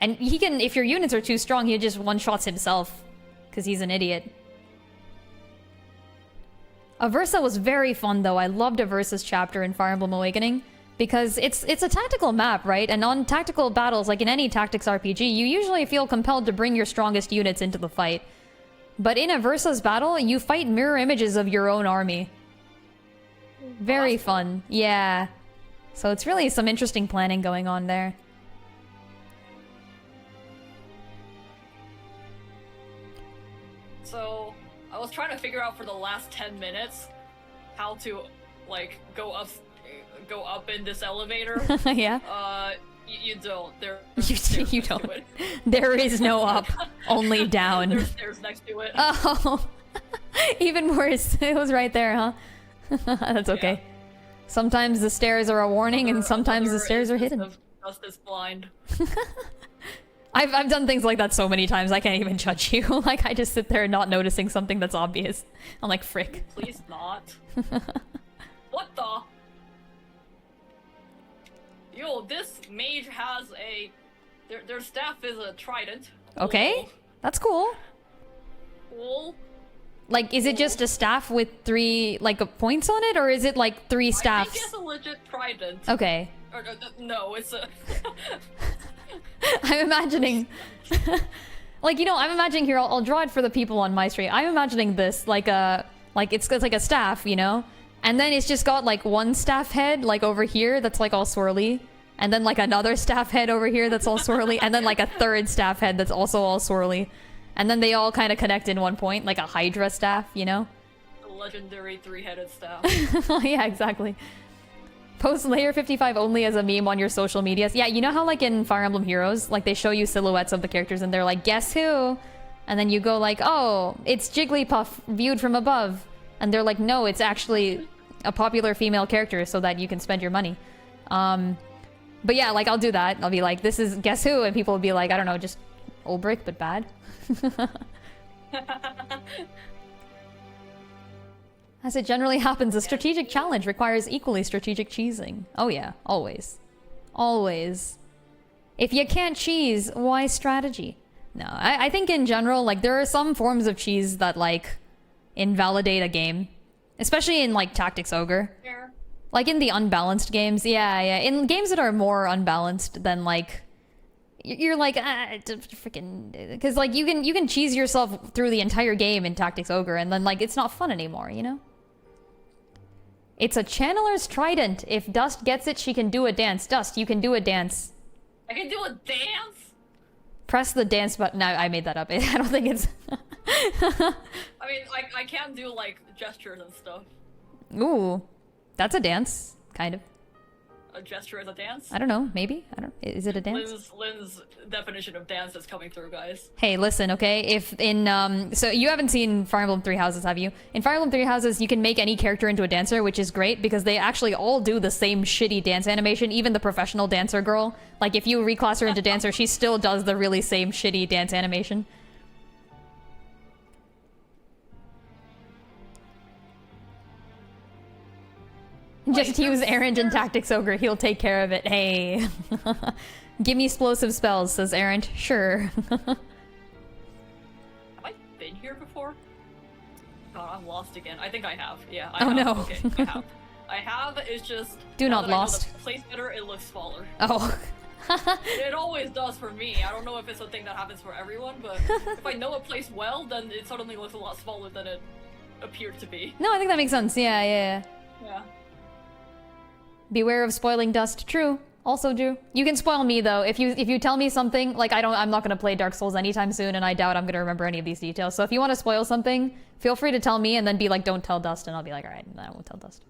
And he can, if your units are too strong, he just one-shots himself. Because he's an idiot. Aversa was very fun, though. I loved Aversa's chapter in Fire Emblem Awakening. Because it's a tactical map, right? And on tactical battles, like in any tactics RPG, you usually feel compelled to bring your strongest units into the fight. But in Aversa's battle, you fight mirror images of your own army. Very fun. Yeah. So it's really some interesting planning going on there. So, I was trying to figure out for the last 10 minutes how to, like, go up in this elevator. Yeah. You don't. You don't. There is no up, only down. There's stairs next to it. Oh, even worse. It was right there, huh? That's okay. Yeah. Sometimes the stairs are a warning, and sometimes the stairs are hidden. Justice blind. I've done things like that so many times. I can't even judge you. Like, I just sit there not noticing something that's obvious. I'm like, frick. Please not. What the? Yo, this mage has a... Their staff is a trident. Okay, Cool. That's cool. Cool. Like, is it just a staff with 3, like, points on it? Or is it, like, 3 staffs? I think it's a legit trident. Okay. No, it's a... I'm imagining... like, you know, I'm imagining here, I'll draw it for the people on my stream. I'm imagining this, like it's like a staff, you know? And then it's just got, like, one staff head, like, over here that's, like, all swirly. And then, like, another staff head over here that's all swirly. And then, like, a third staff head that's also all swirly. And then they all kind of connect in one point, like a Hydra staff, you know? The legendary 3-headed staff. Yeah, exactly. Post layer 55 only as a meme on your social medias. Yeah, you know how, like, in Fire Emblem Heroes, like, they show you silhouettes of the characters and they're like, guess who? And then you go like, oh, it's Jigglypuff viewed from above. And they're like, no, it's actually a popular female character so that you can spend your money. But yeah, like, I'll do that. I'll be like, this is guess who? And people will be like, I don't know, just Ulbrich, but bad. As it generally happens, a strategic challenge requires equally strategic cheesing. Oh yeah, always. Always. If you can't cheese, why strategy? No, I think in general, like, there are some forms of cheese that, like, invalidate a game. Especially in, like, Tactics Ogre. Yeah. Like, in the unbalanced games, yeah. In games that are more unbalanced than, like... You're like, freaking... Because, like, you can cheese yourself through the entire game in Tactics Ogre, and then, like, it's not fun anymore, you know? It's a channeler's trident. If Dust gets it, she can do a dance. Dust, you can do a dance. I can do a dance? Press the dance button. No, I made that up. I don't think it's... I mean, I can do, like, gestures and stuff. Ooh. That's a dance, kind of. A gesture as a dance? I don't know, maybe? I don't... Is it a dance? Lynn's definition of dance is coming through, guys. Hey, listen, okay? If in, so you haven't seen Fire Emblem Three Houses, have you? In Fire Emblem Three Houses, you can make any character into a dancer, which is great, because they actually all do the same shitty dance animation, even the professional dancer girl. Like, if you reclass her into dancer, she still does the really same shitty dance animation. Just use Erend in Tactics Ogre, he'll take care of it. Hey. Give me explosive spells, says Erend. Sure. Have I been here before? God, I'm lost again. I think I have. Yeah, I have. No. Okay, I have. I have. It's just Do now not that I know lost. the place better, it looks smaller. Oh. It always does for me. I don't know if it's a thing that happens for everyone, but if I know a place well, then it suddenly looks a lot smaller than it appeared to be. No, I think that makes sense. Yeah. Yeah. Beware of spoiling dust. True. Also true. You can spoil me though. If you tell me something, like I'm not gonna play Dark Souls anytime soon, and I doubt I'm gonna remember any of these details. So if you want to spoil something, feel free to tell me and then be like, don't tell Dust, and I'll be like, alright, I won't tell Dust.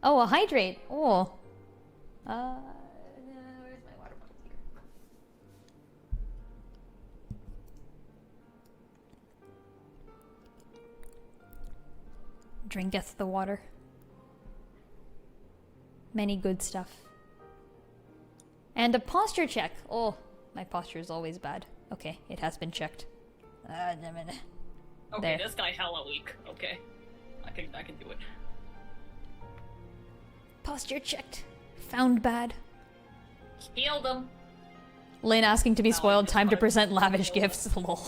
Oh, a hydrate. Oh. Where's my water bottle here? Drinketh the water. Many good stuff. And a posture check. Oh, my posture is always bad. Okay, it has been checked. Damn it. Okay, There. this guy hella weak. Okay. I can do it. Posture checked. Found bad. Healed him. Lin asking to be No, spoiled, just time to fine. present lavish gifts. Lol.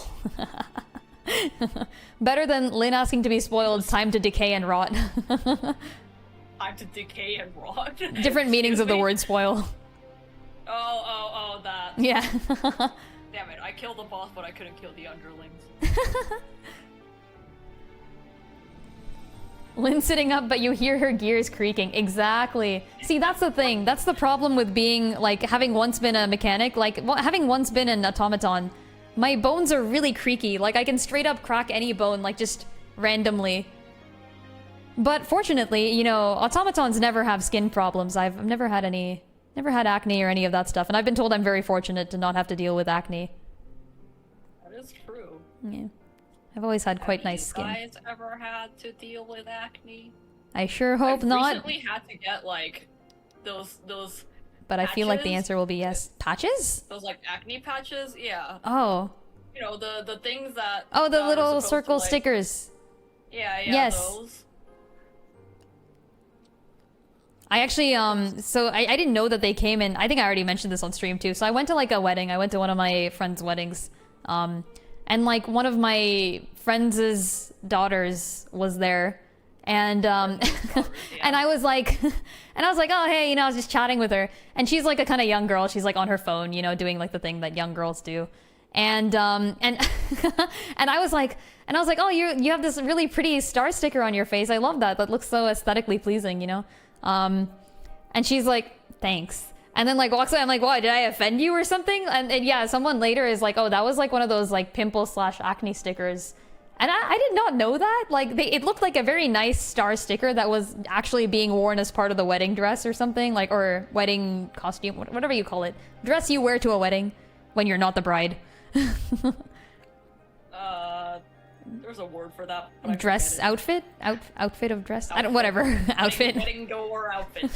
Better than Lin asking to be spoiled, time to decay and rot. Time to decay and rot. Different meanings of the word spoil. Oh, that. Yeah. Damn it, I killed the boss, but I couldn't kill the underlings. Lin sitting up, but you hear her gears creaking. Exactly. See, that's the thing. That's the problem with being, like, having once been a mechanic. Like, having once been an automaton, my bones are really creaky. Like, I can straight up crack any bone, like, just randomly. But fortunately, you know, automatons never have skin problems. I've never had acne or any of that stuff. And I've been told I'm very fortunate to not have to deal with acne. That is true. Yeah. I've always had quite nice skin. Have you guys ever had to deal with acne? I sure hope I've not. recently had to get, like, those But I feel like the patches? answer will be yes. Patches? Those, like, acne patches? Yeah. Oh. You know, the things that... Oh, the that are little supposed to, circle like- stickers. Yeah, Yes. those. I actually, so I didn't know that they came in. I think I already mentioned this on stream too. So I went to like a wedding. I went to one of my friend's weddings. And like one of my friends' daughters was there. And, and I was like, oh, hey, you know, I was just chatting with her. And she's like a kind of young girl. She's like on her phone, you know, doing like the thing that young girls do. And and I was like, oh, you have this really pretty star sticker on your face. I love that. That looks so aesthetically pleasing, you know? And she's like, thanks. And then like walks away. I'm like, what, did I offend you or something? And yeah, someone later is like, oh, that was like one of those like pimple/acne stickers. And I did not know that. Like it looked like a very nice star sticker that was actually being worn as part of the wedding dress or something, like, or wedding costume, whatever you call it. Dress you wear to a wedding when you're not the bride. There's a word for that. but I Dress forget it. outfit? Outfit of dress? I don't, Outfit. whatever. Outfit. Wedding goer outfit.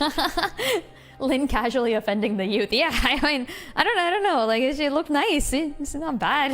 Lin casually offending the youth. Yeah, I mean, I don't know. Like, it looked nice. It's not bad.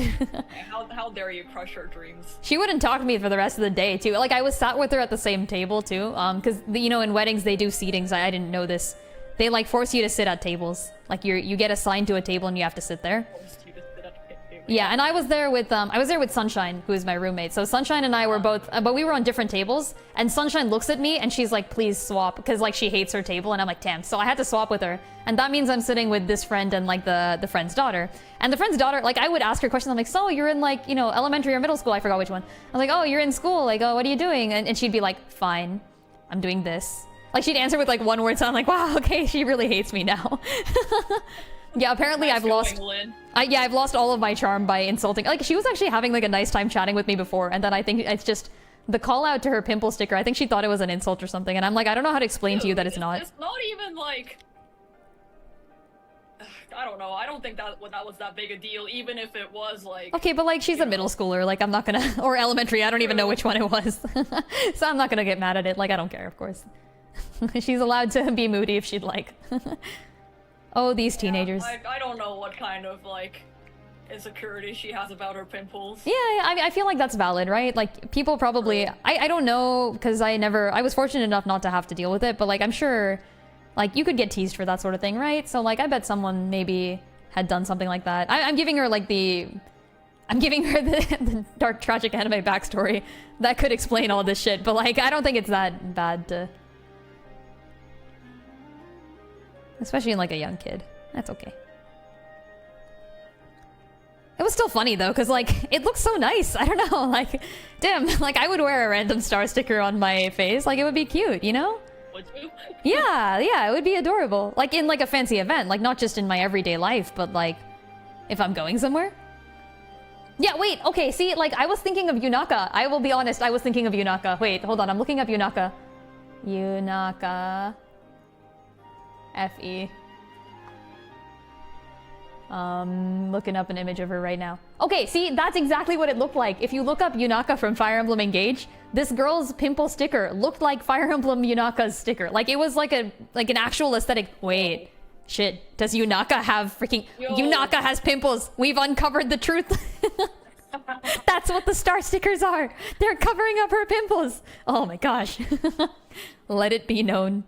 How dare you crush her dreams? She wouldn't talk to me for the rest of the day, too. Like, I was sat with her at the same table, too. Because, you know, in weddings, they do seatings. I didn't know this. They, like, force you to sit at tables. Like, you get assigned to a table and you have to sit there. Forced you to sit at the table. Yeah, and I was there with Sunshine, who is my roommate. So Sunshine and I were both, but we were on different tables. And Sunshine looks at me and she's like, "Please swap," because like she hates her table. And I'm like, "Damn!" So I had to swap with her, and that means I'm sitting with this friend and like the friend's daughter. And the friend's daughter, like I would ask her questions. I'm like, "So you're in like elementary or middle school?" I forgot which one. I was like, "Oh, you're in school. Like, oh, what are you doing?" And she'd be like, "Fine, I'm doing this." Like she'd answer with like one word. So I'm like, "Wow, okay, she really hates me now." Yeah, apparently Nice I've lost. going, Lin. I've lost all of my charm by insulting. Like she was actually having like a nice time chatting with me before, and then I think it's just the call out to her pimple sticker. I think she thought it was an insult or something, and I'm like, I don't know how to explain to you that it's not. It's not even like. I don't know. I don't think that was that big a deal, even if it was like. Okay, but like she's a middle schooler. Like I'm not gonna, or elementary. I don't even know which one it was, so I'm not gonna get mad at it. Like I don't care, of course. She's allowed to be moody if she'd like. Oh, these teenagers. I don't know what kind of like insecurity she has about her pimples. Yeah, I feel like that's valid, right? Like people probably, I don't know, because I was fortunate enough not to have to deal with it, but like I'm sure Like, you could get teased for that sort of thing, right? So, like, I bet someone maybe had done something like that. I'm giving her, like, I'm giving her the dark, tragic anime backstory that could explain all this shit, but, like, I don't think it's that bad to... Especially in, like, a young kid. That's okay. It was still funny, though, because, like, it looks so nice. I don't know, like, damn, like, I would wear a random star sticker on my face. Like, it would be cute, you know? Would you? Yeah, it would be adorable. Like, in, like, a fancy event. Like, not just in my everyday life, but, like, if I'm going somewhere. Yeah, wait, okay, see, like, I was thinking of Yunaka. I will be honest, I was thinking of Yunaka. Wait, hold on, I'm looking up Yunaka. Yunaka... F-E. Looking up an image of her right now. Okay, see, that's exactly what it looked like. If you look up Yunaka from Fire Emblem Engage, this girl's pimple sticker looked like Fire Emblem Yunaka's sticker. Like, it was like an actual aesthetic. Wait, shit. Does Yunaka have freaking... Yunaka has pimples. We've uncovered the truth. That's what the star stickers are. They're covering up her pimples. Oh my gosh. Let it be known.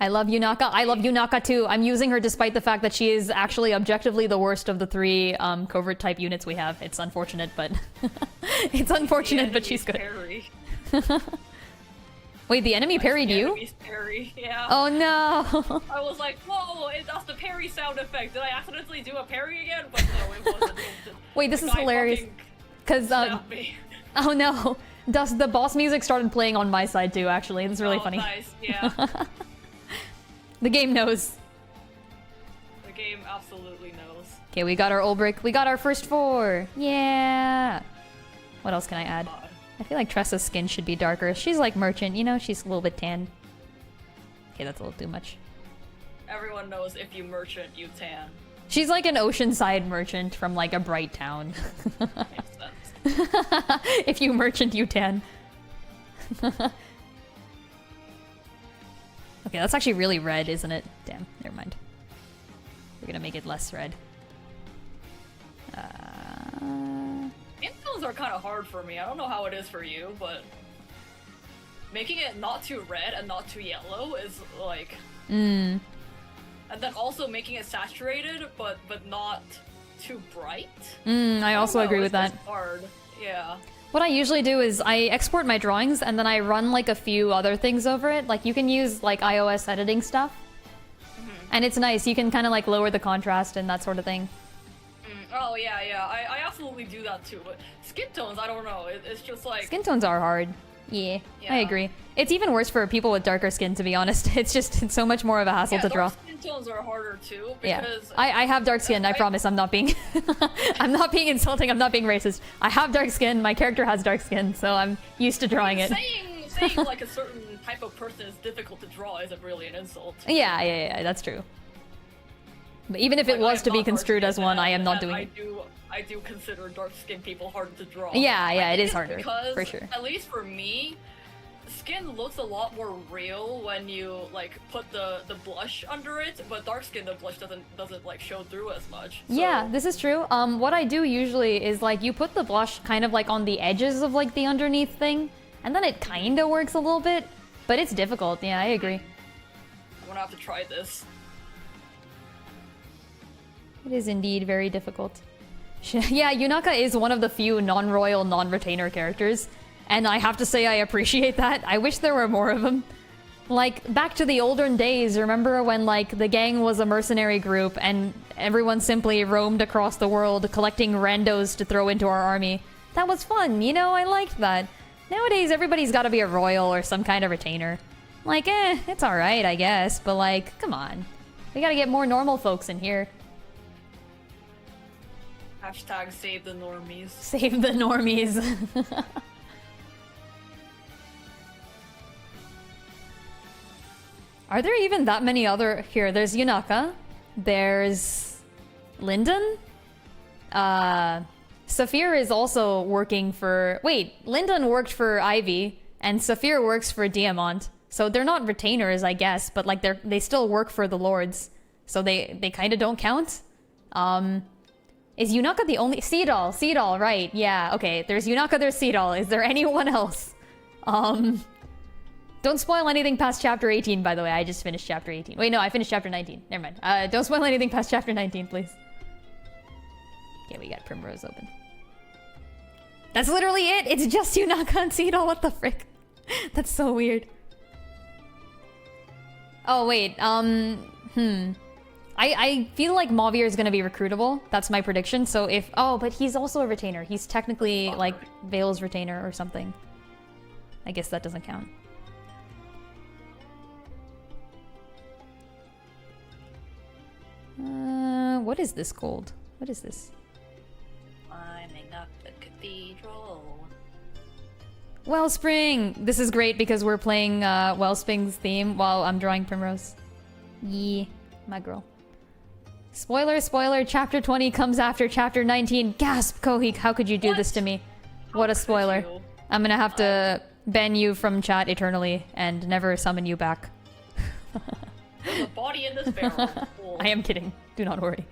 I love Yunaka. I love Yunaka too. I'm using her despite the fact that she is actually objectively the worst of the 3 covert type units we have. It's unfortunate, but it's unfortunate, but she's good. Wait, the enemy parried you? Parry, yeah. Oh no! I was like, whoa, that's the parry sound effect. Did I accidentally do a parry again? But no, it wasn't. Wait, this is hilarious. Because oh no, the boss music started playing on my side too. Actually, it's really funny. Nice, yeah. The game knows. The game absolutely knows. Okay, we got our Ulbrich. We got our first 4. Yeah. What else can I add? I feel like Tressa's skin should be darker. She's like merchant, you know? She's a little bit tan. Okay, that's a little too much. Everyone knows if you merchant, you tan. She's like an oceanside merchant from like a bright town. Makes sense. If you merchant, you tan. Okay, that's actually really red, isn't it? Damn, never mind. We're gonna make it less red. Skin tones are kind of hard for me. I don't know how it is for you, but making it not too red and not too yellow is like... And then also making it saturated, but not too bright. I also agree with that. It's hard, yeah. What I usually do is I export my drawings and then I run like a few other things over it. Like you can use like iOS editing stuff. And it's nice. You can kind of like lower the contrast and that sort of thing. Oh yeah, I absolutely do that too. But skin tones, I don't know. It's just like... Skin tones are hard. Yeah, I agree. It's even worse for people with darker skin, to be honest. It's so much more of a hassle to draw. Skin tones are harder too, because... Yeah. I have dark skin, I promise. I'm not being... I'm not being insulting, I'm not being racist. I have dark skin, my character has dark skin, so I'm used to drawing it. Saying like a certain type of person is difficult to draw isn't really an insult. Yeah, that's true. But even if it was to be construed as one, I am not doing it. I do consider dark-skinned people harder to draw. Yeah, it is harder, because, for sure. At least for me, skin looks a lot more real when you like put the blush under it, but dark skin the blush doesn't like show through as much. So. Yeah, this is true. What I do usually is like you put the blush kind of like on the edges of like the underneath thing, and then it kind of works a little bit, but it's difficult. Yeah, I agree. I'm gonna have to try this. It is indeed very difficult. Yeah, Yunaka is one of the few non-royal, non-retainer characters, and I have to say I appreciate that. I wish there were more of them. Like, back to the olden days, remember when, like, the gang was a mercenary group and everyone simply roamed across the world collecting randos to throw into our army? That was fun, you know, I liked that. Nowadays, everybody's gotta be a royal or some kind of retainer. Like, it's alright, I guess, but like, come on. We gotta get more normal folks in here. Hashtag save the normies. Save the normies. Are there even that many other... Here, there's Yunaka. There's... Linden? Saphir is also working for... Wait, Linden worked for Ivy, and Saphir works for Diamant. So they're not retainers, I guess, but like they still work for the lords. So they kind of don't count. Is Yunaka the only... Seedall, right. Yeah, okay. There's Yunaka, there's Seedall. Is there anyone else? Don't spoil anything past chapter 18, by the way. I just finished chapter 18. Wait, no, I finished chapter 19. Never mind. Don't spoil anything past chapter 19, please. Yeah, we got Primrose open. That's literally it. It's just you not concede. Oh, what the frick? That's so weird. Oh, wait. I feel like Mauvir is going to be recruitable. That's my prediction. So if... Oh, but he's also a retainer. He's technically, like, Vale's retainer or something. I guess that doesn't count. What is this called? What is this? Climbing up the cathedral. Wellspring! This is great because we're playing Wellspring's theme while I'm drawing Primrose. Yeah, my girl. Spoiler, spoiler, chapter 20 comes after chapter 19. Gasp, Kohik, how could you do this to me? What a spoiler. I'm gonna have to ban you from chat eternally and never summon you back. There's a body in this barrel. Cool. I am kidding. Do not worry.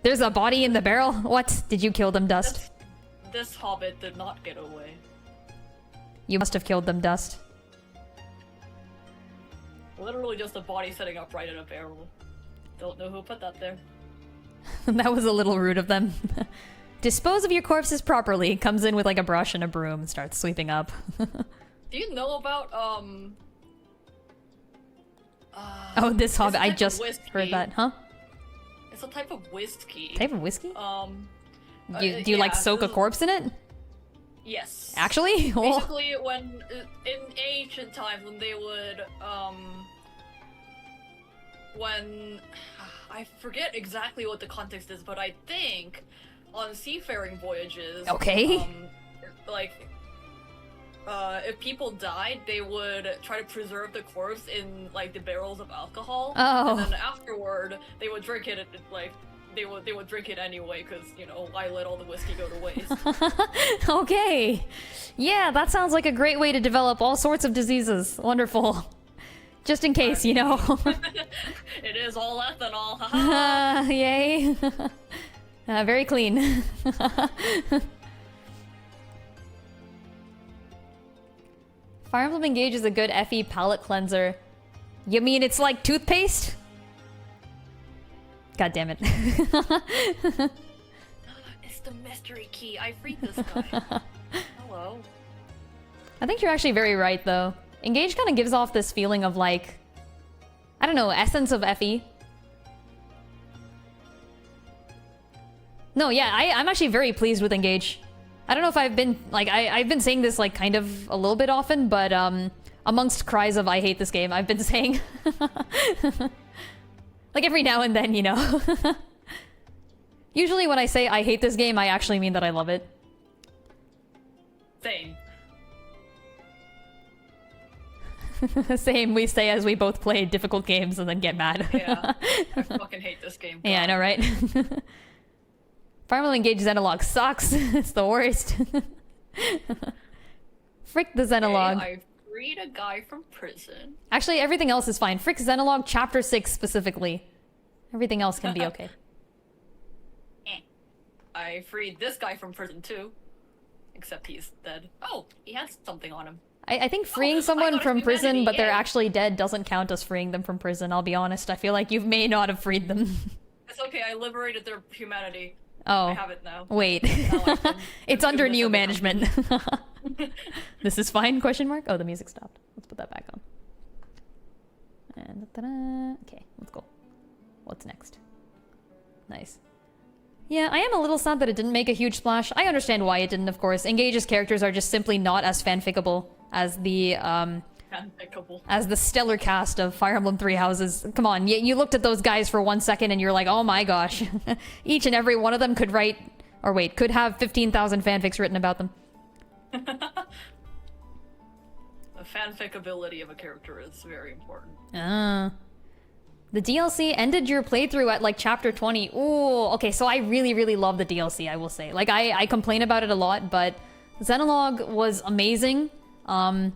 There's a body in the barrel? What? Did you kill them, Dust? This hobbit did not get away. You must have killed them, Dust. Literally just a body sitting upright in a barrel. Don't know who put that there. That was a little rude of them. Dispose of your corpses properly. Comes in with like a brush and a broom and starts sweeping up. Do you know about, oh, this hobbit. I just whiskey. heard that. Huh? It's a type of whiskey. Type of whiskey? Do you yeah, like soak a corpse in it? Yes. Actually? Basically, when in ancient times, when they would when I forget exactly what the context is, but I think on seafaring voyages, Okay. Like if people died, they would try to preserve the corpse in like the barrels of alcohol, Oh. and then afterward they would drink it like. They would drink it anyway, because, you know, why let all the whiskey go to waste? Okay. Yeah, that sounds like a great way to develop all sorts of diseases. Wonderful. Just in case, you know. It is all ethanol. Haha. Yay. Very clean. Fire Emblem Engage is a good FE palette cleanser. You mean it's like toothpaste? God damn it. It's the mystery key. I freed this guy. Hello. I think you're actually very right, though. Engage kind of gives off this feeling of, like... I don't know, essence of FE. No, yeah, I'm actually very pleased with Engage. I don't know if I've been... Like, I've been saying this, like, kind of a little bit often, but, amongst cries of I hate this game, I've been saying... Like every now and then, you know. Usually when I say I hate this game, I actually mean that I love it. Same. Same, we say as we both play difficult games and then get mad. Yeah, I fucking hate this game. Yeah, I know, right? Fire Emblem Engage Xenologue sucks. It's the worst. Frick the Xenologue. I freed a guy from prison. Actually, everything else is fine. Frick Xenologue Chapter 6 specifically. Everything else can be okay. I freed this guy from prison too. Except he's dead. Oh, he had something on him. I think freeing someone from prison, but they're actually dead, doesn't count as freeing them from prison, I'll be honest. I feel like you may not have freed them. It's okay, I liberated their humanity. Oh. I have it now. Wait. It's under new management. This is fine, question mark? Oh, the music stopped. Let's put that back on. And ta-da. Okay, let's go. What's next? Nice. Yeah, I am a little sad that it didn't make a huge splash. I understand why it didn't, of course. Engage's characters are just simply not as fanficable as the, as the stellar cast of Fire Emblem Three Houses. Come on, you looked at those guys for 1 second and you're like, oh my gosh. Each and every one of them could write, or wait, could have 15,000 fanfics written about them. The fanfic ability of a character is very important. The DLC ended your playthrough at like chapter 20. Ooh, okay, so I really, really love the DLC, I will say. Like, I complain about it a lot, but Xenologue was amazing. I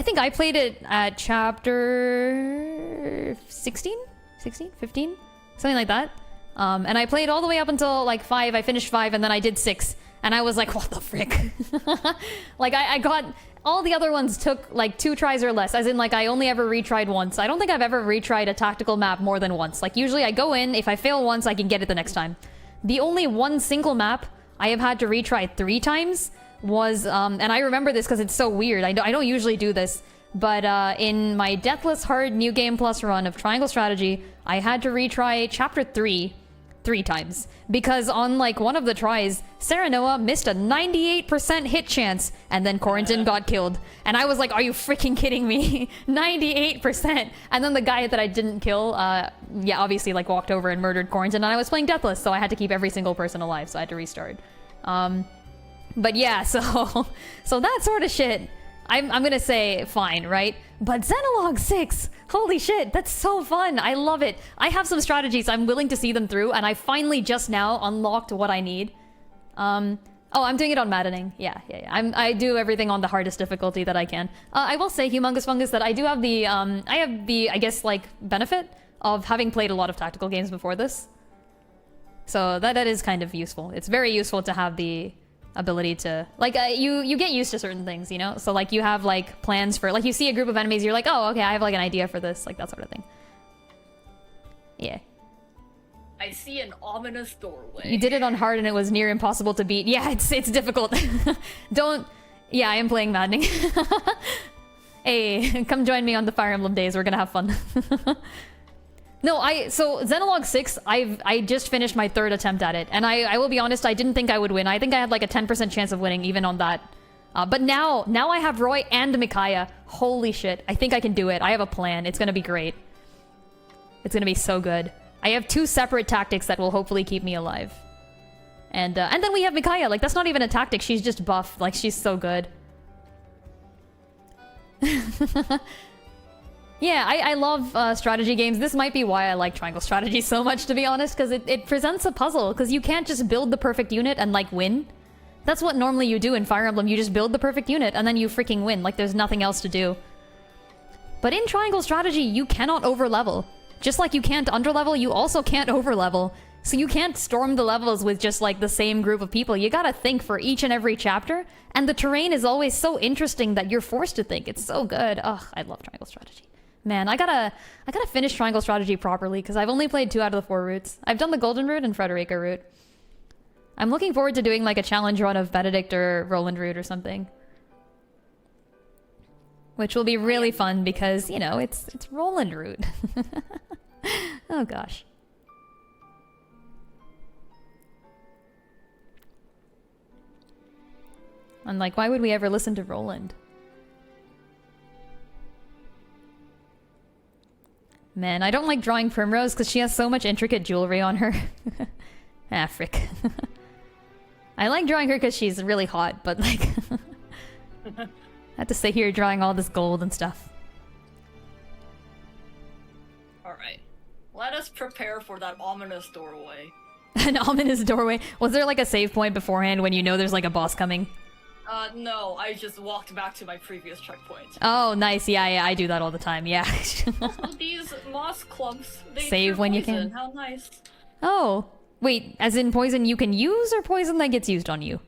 think I played it at chapter 16? 16? 15? Something like that. And I played all the way up until like 5. I finished 5 and then I did 6. And I was like, what the frick? Like, I got All the other ones took like 2 tries or less, as in like I only ever retried once. I don't think I've ever retried a tactical map more than once. Like usually I go in, if I fail once, I can get it the next time. The only one single map I have had to retry 3 times was, and I remember this because it's so weird. I don't usually do this, but in my Deathless Hard New Game Plus run of Triangle Strategy, I had to retry Chapter 3 times. Because on like one of the tries, Serenoa missed a 98% hit chance, and then Corentin got killed. And I was like, are you freaking kidding me? 98%! And then the guy that I didn't kill, yeah, obviously like walked over and murdered Corentin, and I was playing Deathless, so I had to keep every single person alive, so I had to restart. But yeah, so that sort of shit, I'm gonna say fine, right? But Xenologue 6, holy shit, that's so fun. I love it. I have some strategies. I'm willing to see them through, and I finally just now unlocked what I need. Oh, I'm doing it on Maddening. Yeah. I do everything on the hardest difficulty that I can. I will say, Humongous Fungus, that I do have the, I guess, like, benefit of having played a lot of tactical games before this. So that is kind of useful. It's very useful to have the ability to, like, you get used to certain things, you know? So, like, you have, like, plans for, like, you see a group of enemies, you're like, oh, okay, I have, like, an idea for this, like, that sort of thing. Yeah. I see an ominous doorway. You did it on hard and it was near impossible to beat. Yeah, it's difficult. Don't... Yeah, I am playing Maddening. Hey, come join me on the Fire Emblem days, we're gonna have fun. No, so Xenologue 6, I just finished my 3rd attempt at it, and I will be honest, I didn't think I would win. I think I had like a 10% chance of winning even on that. But now I have Roy and Micaiah. Holy shit, I think I can do it. I have a plan. It's gonna be great. It's gonna be so good. I have 2 separate tactics that will hopefully keep me alive. And then we have Micaiah. Like, that's not even a tactic, she's just buff. Like, she's so good. Yeah, I love strategy games. This might be why I like Triangle Strategy so much, to be honest, because it presents a puzzle, because you can't just build the perfect unit and, like, win. That's what normally you do in Fire Emblem. You just build the perfect unit, and then you freaking win. Like, there's nothing else to do. But in Triangle Strategy, you cannot overlevel. Just like you can't underlevel, you also can't overlevel. So you can't storm the levels with just, like, the same group of people. You gotta think for each and every chapter, and the terrain is always so interesting that you're forced to think. It's so good. Ugh, I love Triangle Strategy. Man, I gotta finish Triangle Strategy properly, because I've only played 2 out of the 4 routes. I've done the Golden route and Frederica route. I'm looking forward to doing like a challenge run of Benedict or Roland route or something. Which will be really fun because, you know, it's Roland route. Oh gosh. I'm like, why would we ever listen to Roland? Man, I don't like drawing Primrose because she has so much intricate jewelry on her. Ah, frick. I like drawing her because she's really hot, but like... I have to sit here drawing all this gold and stuff. Alright. Let us prepare for that ominous doorway. An ominous doorway? Was there like a save point beforehand when you know there's like a boss coming? No, I just walked back to my previous checkpoint. Oh, nice. Yeah, I do that all the time, yeah. Also, these moss clumps, they save when poison. you can. How nice. Oh, wait, as in poison you can use or poison that gets used on you?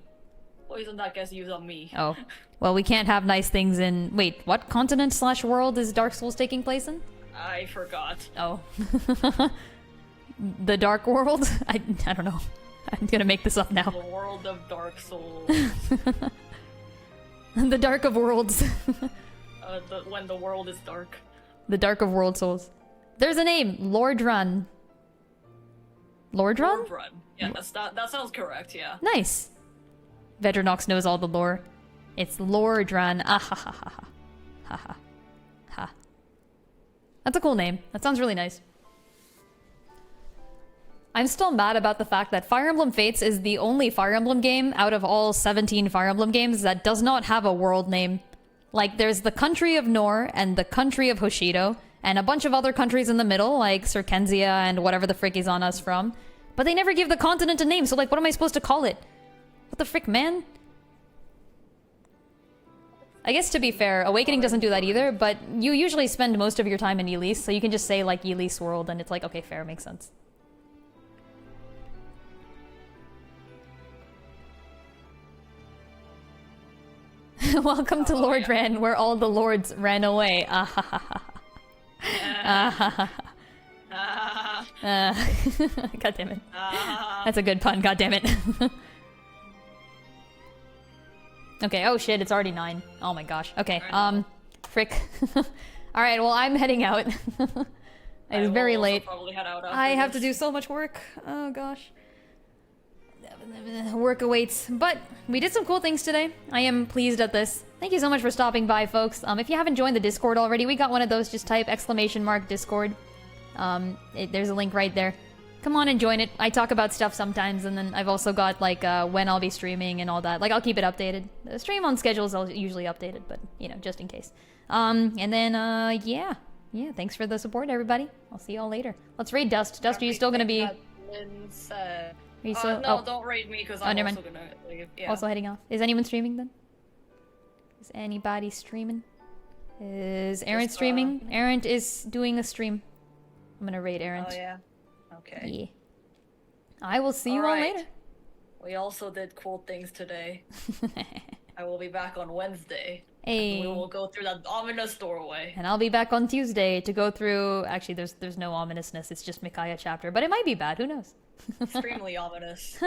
Poison that gets used on me. Oh. Well, we can't have nice things in... Wait, what continent/world is Dark Souls taking place in? I forgot. Oh. The Dark World? I don't know. I'm gonna make this up now. The world of Dark Souls. The Dark of Worlds. When the world is dark. The Dark of World Souls. There's a name! Lordran. Lordran? Lordran. Yeah, that sounds correct, yeah. Nice. Vedrinox knows all the lore. It's Lordran. Ah ha ha ha ha. Ha ha. Ha. That's a cool name. That sounds really nice. I'm still mad about the fact that Fire Emblem Fates is the only Fire Emblem game out of all 17 Fire Emblem games that does not have a world name. Like, there's the country of Nor and the country of Hoshido, and a bunch of other countries in the middle, like Circensia and whatever the frick is on us from. But they never give the continent a name, so like, what am I supposed to call it? What the frick, man? I guess to be fair, Awakening doesn't do that either, but you usually spend most of your time in Elise, so you can just say, like, Elise World, and it's like, okay, fair, makes sense. Welcome to Lord yeah. Ran, where all the lords ran away. Ah ha ha ha. God damn it. That's a good pun, god damn it. Okay, oh shit, it's already 9. Oh my gosh. Okay, frick. Alright, well, I'm heading out. It's very late. Probably head out I have to this. do so much work. Oh gosh. Work awaits. But we did some cool things today. I am pleased at this. Thank you so much for stopping by, folks. If you haven't joined the Discord already, we got one of those. Just type !Discord. There's a link right there. Come on and join it. I talk about stuff sometimes, and then I've also got like when I'll be streaming and all that. Like I'll keep it updated. The stream on schedules I'll usually update it, but you know, just in case. And then yeah. Thanks for the support, everybody. I'll see y'all later. Let's raid Dust. Dust, are you still gonna be? Are you still? No, don't raid me because I'm never also mind. gonna leave. Yeah. Also heading off. Is anyone streaming then? Is anybody streaming? Is Aaron streaming? Aaron is doing a stream. I'm gonna raid Aaron. Oh yeah. Okay. Yeah. I will see you all Alright. later. We also did cool things today. I will be back on Wednesday. Hey. We will go through that ominous doorway. And I'll be back on Tuesday to go through. Actually, there's no ominousness. It's just Micaiah chapter, but it might be bad. Who knows? Extremely ominous.